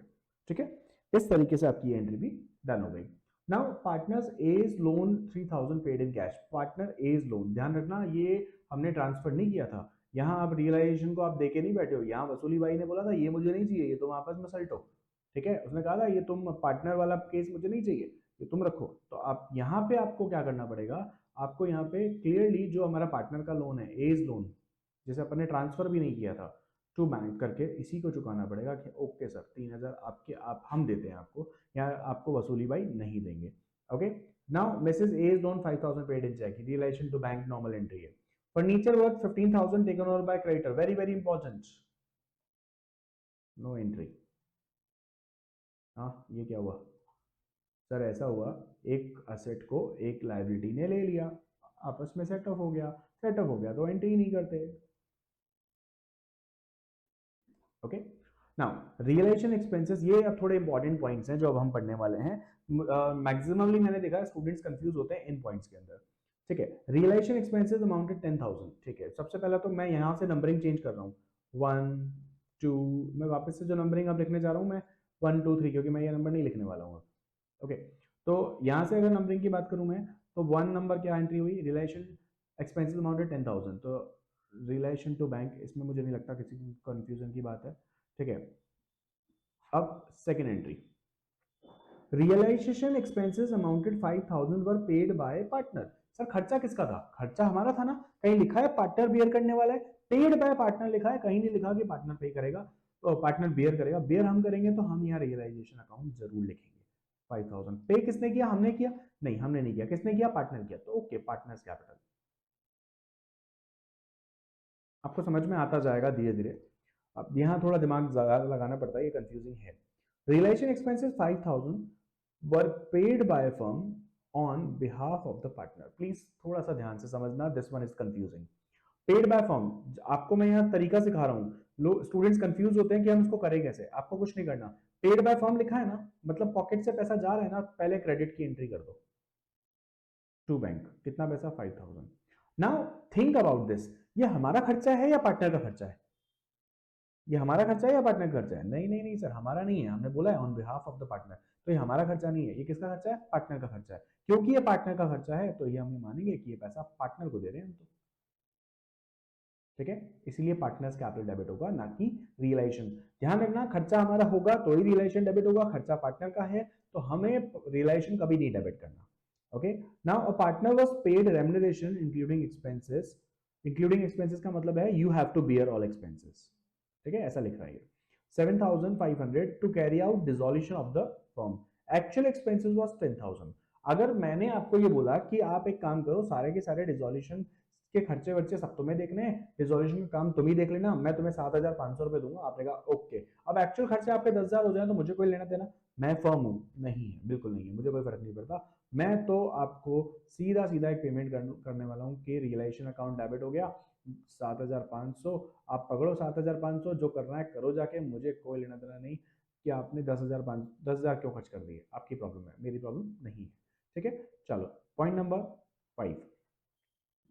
ठीक है। इस तरीके से आपकी एंट्री भी डन हो गई। Now partners A's loan 3,000 paid in cash, partner A's loan, ध्यान रखना ये हमने ट्रांसफर नहीं किया था, यहाँ आप रियलाइजेशन को आप देके नहीं बैठे हो, यहाँ वसूली भाई ने बोला था ये मुझे नहीं चाहिए, ये तुम आपस में सल्टो, ठीक है, उसने कहा था ये तुम पार्टनर वाला केस मुझे नहीं चाहिए, ये तुम रखो, तो आप यहाँ पे आपको क्या करना पड़ेगा, आपको यहाँ पे क्लियरली जो हमारा पार्टनर का लोन है एज लोन, जैसे अपन ने ट्रांसफर भी नहीं किया था टू बैंक करके, इसी को चुकाना पड़ेगा कि ओके सर 3,000 आपके आप हम देते हैं आपको, या आपको वसूली भाई नहीं देंगे। Okay, now Mrs as loan 5,000 paid in cheque, relation to bank normal entry है। Furniture worth 15,000 taken over by creditor, very very important, no entry. हाँ, ये क्या हुआ सर, ऐसा हुआ एक असेट को एक लायबिलिटी ने ले लिया, आपस में सेटअप हो गया, सेटअप हो गया तो एंट्री नहीं करते। ओके, नाउ रियलाइजेशन एक्सपेंसेस, ये अब थोड़े इंपॉर्टेंट पॉइंट्स हैं जो अब हम पढ़ने वाले हैं, मैक्सिममली मैंने देखा स्टूडेंट्स कंफ्यूज होते हैं इन पॉइंट्स के अंदर, ठीक है। रियलाइजेशन एक्सपेंसेस अमाउंटेड 10,000, ठीक है, सबसे पहला तो मैं यहाँ से नंबरिंग चेंज कर रहा हूँ, 1 2, मैं वापस से जो नंबरिंग अब लिखने जा रहा हूँ मैं 1 2 3, क्योंकि मैं ये नंबर नहीं लिखने वाला हूँ। ओके, तो यहाँ से अगर नंबरिंग की बात करूँ मैं, तो 1 नंबर क्या एंट्री हुई, रियलाइजेशन एक्सपेंसेस अमाउंटेड 10,000, तो रिलेशन टू बैंक, इसमें मुझे नहीं लगता किसी कंफ्यूजन की बात है, ठीक है। अब second entry, realization expenses amounted 5000 were paid by partner. Sir खर्चा किसका था? खर्चा हमारा था ना। कहीं लिखा है पार्टनर बियर करने वाला है, पेड बाय पार्टनर लिखा है, कहीं नहीं लिखा कि पार्टनर पे करेगा, तो पार्टनर बियर करेगा। बियर हम करेंगे तो हम यहाँ रियलाइजेशन अकाउंट जरूर लिखेंगे। 5000 पे किसने किया? हमने किया? नहीं, हमने नहीं किया। किसने किया? पार्टनर किया। तो ओके, पार्टनर्स कैपिटल। आपको समझ में आता जाएगा धीरे धीरे। अब यहाँ थोड़ा दिमाग ज्यादा लगाना पड़ता है, ये कंफ्यूजिंग है। Relation expenses 5000 were paid by firm on behalf of the partner. Please थोड़ा सा ध्यान से समझना, this one is confusing. Paid by firm, आपको मैं यहाँ तरीका सिखा रहा हूँ। लोग स्टूडेंट्स कंफ्यूज होते हैं कि हम इसको करें कैसे। आपको कुछ नहीं करना, पेड बाय फर्म लिखा है ना, मतलब पॉकेट से पैसा जा रहा है ना, पहले क्रेडिट की एंट्री कर दो टू बैंक। कितना पैसा? 5000। नाउ थिंक अबाउट दिस, ये हमारा खर्चा है या पार्टनर का खर्चा है? ये हमारा खर्चा है या पार्टनर का खर्चा है? नहीं नहीं नहीं सर, हमारा नहीं है। हमने बोला है on behalf of the partner, तो ये हमारा खर्चा नहीं है। ये किसका खर्चा है? पार्टनर का खर्चा है। क्योंकि ये पार्टनर का खर्चा है तो ये हम ये मानेंगे कि ये पैसा पार्टनर को दे रहे हैं हम तो, ठीक है। इसीलिए पार्टनर्स कैपिटल डेबिट होगा, ना कि रियलाइजेशन। ध्यान रखना, खर्चा हमारा होगा तो ही रियलाइजेशन डेबिट होगा। खर्चा पार्टनर का है तो हमें रियलाइजेशन कभी नहीं डेबिट करना। Okay, now a partner was paid remuneration including expenses. Including expenses का मतलब है you have to bear all expenses, ठीक है, ऐसा लिख रहा है। 7500 to carry out dissolution of the firm. Actual expenses was 10,000। अगर मैंने आपको ये बोला कि आप एक काम करो, सारे के सारे डिसोल्यूशन के खर्चे वर्चे सब तुम्हें देखने हैं, रिजोल्यूशन का काम तुम ही देख लेना, मैं तुम्हें 7,500 रुपए दूंगा। आपने कहा ओके। अब एक्चुअल खर्चे आपके 10,000 हो जाए तो मुझे कोई लेना देना? मैं फर्म हूँ? नहीं है, बिल्कुल नहीं है, मुझे कोई फर्क नहीं पड़ता। मैं तो आपको सीधा सीधा एक पेमेंट करने वाला हूँ कि रियलाइजेशन अकाउंट डेबिट हो गया 7,500। आप पकड़ो 7,500, जो करना है करो जाके, मुझे कोई लेना देना नहीं कि आपने 10,000 क्यों खर्च कर दिए। आपकी प्रॉब्लम है, मेरी प्रॉब्लम नहीं है, ठीक है। चलो पॉइंट नंबर 5।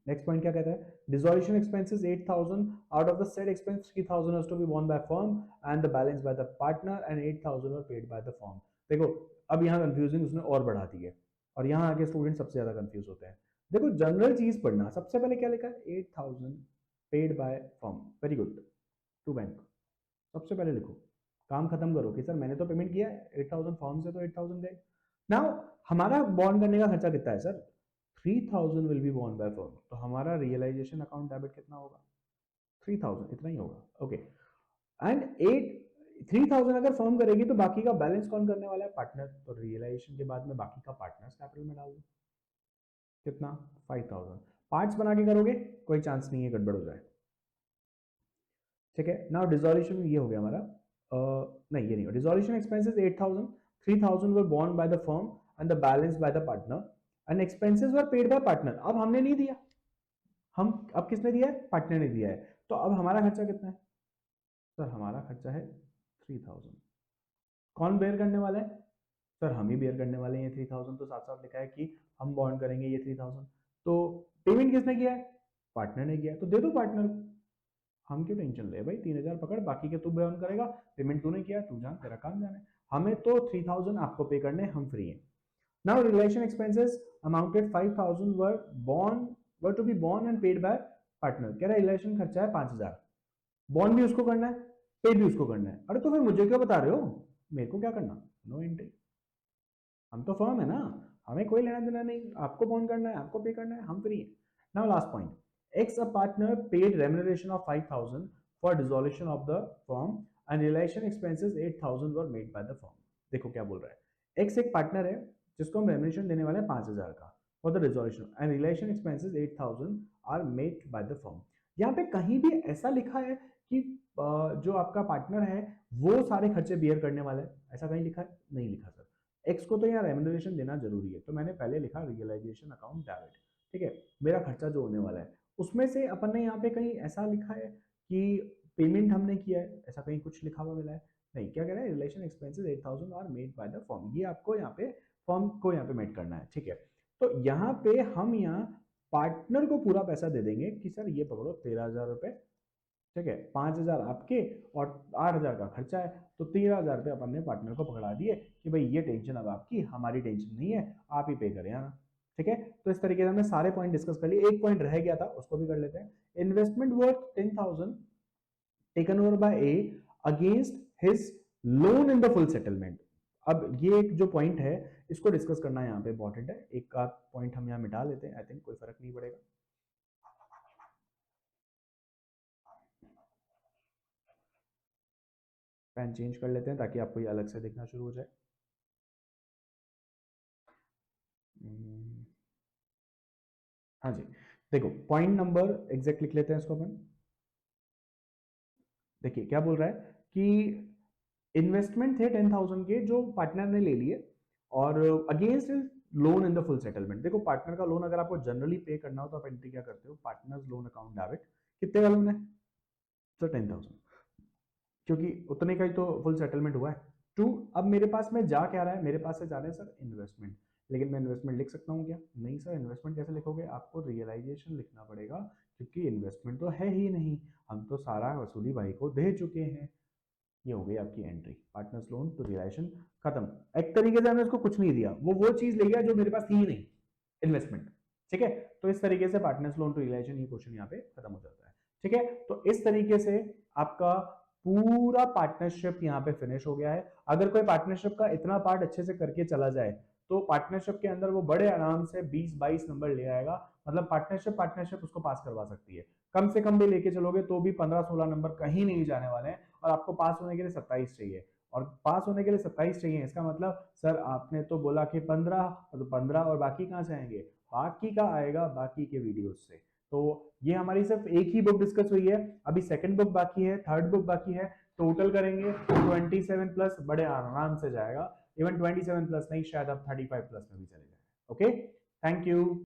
नेक्स्ट पॉइंट क्या कहता है? Dissolution expenses 8,000, out of the said expense 3,000 has to be borne by firm and the balance by the partner and 8,000 were paid by the firm. देखो, अब यहाँ कंफ्यूजिंग उसने और बढ़ा दी है, और यहाँ आके स्टूडेंट सबसे ज्यादा कंफ्यूज होते हैं। देखो, जनरल चीज पढ़ना। सबसे पहले क्या लिखा है? 8,000 paid by firm, very good, to bank. सबसे पहले लिखो, काम खत्म करो कि सर मैंने तो पेमेंट किया है 8,000 फॉर्म से, तो 8,000 गए। नाउ हमारा बॉन्ड करने का खर्चा कितना है sir? 3,000 will be bond by firm, तो हमारा रियलाइजेशन अकाउंट डेबिट कितना होगा? 3,000, इतना ही होगा। ओके, एंड 3,000 अगर फर्म करेगी तो बाकी का बैलेंस कौन करने वाला है? पार्टनर। तो रियलाइजेशन के बाद में बाकी का पार्टनर्स कैपिटल में डाल दो। कितना? 5,000। पार्ट्स बना के करोगे, कोई चांस नहीं है गड़बड़ हो जाए, ठीक है। नाउ डिसोल्यूशन ये हो गया हमारा, नहीं ये नहीं हो। Dissolution expenses 8,000, 3,000 were borne by the firm and the balance by the partner and expenses were paid by partner. अब हमने नहीं दिया, हम अब किसने दिया है? पार्टनर ने दिया है। तो अब हमारा खर्चा कितना है? सर हमारा खर्चा है 3,000। कौन बेयर करने वाला है? सर हम ही बेयर करने वाले हैं ये 3,000, तो साथ साथ लिखा है कि हम बॉन्ड करेंगे ये 3,000। तो पेमेंट किसने किया है? पार्टनर ने किया है, तो दे दो पार्टनर को। हम क्यों टेंशन ले भाई, 3,000 पकड़, बाकी के तू बयान करेगा। पेमेंट तूने किया, तू जान, तेरा काम जाने। हमें तो 3,000 आपको पे करने, हम फ्री हैं। Now relation expenses amounted 5,000 were to be borne and paid by partner. कह रहा है रिलेशन खर्चा है 5,000, बॉन्ड भी उसको करना है, पे भी उसको करना है। अरे तो फिर मुझे क्यों बता रहे हो? मेरे को क्या करना? No entry. हम तो फर्म है ना, हमें कोई लेना देना नहीं। आपको बॉन्ड करना है, आपको पे करना है, हम फ्री है। Now last point, x a partner paid remuneration of 5,000 for dissolution of the firm and relation expenses 8,000 were made by the firm. देखो क्या बोल रहा है। एक्स एक पार्टनर है जिसको हम रेम्युनरेशन देने वाले हैं 5,000 का for the resolution and relation expenses 8,000 are made by the firm. यहाँ पे कहीं भी ऐसा लिखा है कि जो आपका पार्टनर है वो सारे खर्चे बियर करने वाला है? ऐसा कहीं लिखा है? नहीं लिखा सर। एक्स को तो यहाँ रेम्युनरेशन देना जरूरी है, तो मैंने पहले लिखा रियलाइजेशन अकाउंट डेबिट, ठीक है। मेरा खर्चा जो होने वाला है उसमें से अपन ने यहाँ पे कहीं ऐसा लिखा है कि पेमेंट हमने किया है? ऐसा कहीं कुछ लिखा हुआ मिला है? नहीं। क्या कह रहा है? Relation expenses 8,000 are made by the firm, ये आपको यहाँ पे फर्म को यहाँ पे मेड करना है, ठीक है। तो यहाँ पे हम यहाँ पार्टनर को पूरा पैसा दे देंगे कि सर ये पकड़ो 13,000 रुपए, ठीक है। 5,000 आपके और 8,000 का खर्चा है, तो 13,000 रुपये अपन ने पार्टनर को पकड़ा दिए कि भाई ये टेंशन अब आपकी, हमारी टेंशन नहीं है, आप ही पे करें, है ना। ठीक है, तो इस तरीके से हमने सारे पॉइंट डिस्कस कर लिए, एक पॉइंट रह गया था उसको भी कर लेते हैं। Investment worth 10,000 taken over bye A against his loan in the full settlement. अब ये एक जो पॉइंट है इसको डिस्कस करना यहाँ पे इंपॉर्टेंट है, एक का पॉइंट हम यहाँ मिटा लेते हैं, आई थिंक कोई फर्क नहीं पड़ेगा। पेन चेंज कर लेते हैं ताकि आपको ये अलग से दिखना शुरू हो जाए। हाँ जी, देखो पॉइंट नंबर एग्जैक्ट लिख लेते हैं इसको अपन। देखिए क्या बोल रहा है कि इन्वेस्टमेंट थे 10,000 के जो पार्टनर ने ले लिए और against loan in the full settlement. देखो पार्टनर का लोन अगर आपको जनरली पे करना हो तो आप एंट्री क्या करते हो, पार्टनर्स लोन अकाउंट डेबिट, कितने का लोन है, तो 10,000, क्योंकि उतने का ही तो फुल सेटलमेंट हुआ है। टू, अब मेरे पास में जा क्या रहा है, मेरे पास से जा रहे हैं सर इन्वेस्टमेंट, लेकिन मैं इन्वेस्टमेंट लिख सकता हूँ क्या, नहीं सर, इन्वेस्टमेंट कैसे लिखोगे, आपको रियलाइजेशन लिखना पड़ेगा, क्योंकि इन्वेस्टमेंट तो है ही नहीं, हम तो सारा वसूली भाई को दे चुके हैं। ये हो गई आपकी entry, partners loan to realization, खत्म। एक तरीके से हमने उसको कुछ नहीं दिया, वो चीज ले गया जो मेरे पास थी ही नहीं, इन्वेस्टमेंट। ठीक है, तो इस तरीके से पार्टनर्स लोन टू रियलाइजेशन ये क्वेश्चन यहाँ पे खत्म हो जाता है। ठीक है, तो इस तरीके से आपका पूरा पार्टनरशिप यहाँ पे फिनिश हो गया है। अगर कोई पार्टनरशिप का इतना पार्ट अच्छे से करके चला जाए तो पार्टनरशिप के अंदर वो बड़े आराम से 20-22 नंबर ले आएगा, मतलब पार्टनरशिप उसको पास करवा सकती है। कम से कम भी लेके चलोगे तो भी 15-16 नंबर कहीं नहीं जाने वाले हैं, और आपको पास होने के लिए 27 चाहिए, और पास होने के लिए 27 चाहिए, इसका मतलब सर आपने तो बोला कि 15, तो 15 और बाकी कहाँ से आएंगे, बाकी का आएगा बाकी के वीडियोस से। तो ये हमारी सिर्फ एक ही बुक डिस्कस हुई है, अभी सेकंड बुक बाकी है, थर्ड बुक बाकी है, टोटल करेंगे 27 प्लस बड़े आराम से जाएगा, इवन 27 प्लस नहीं, शायद अब 35 प्लस में भी चले जाएगा। Okay, thank you.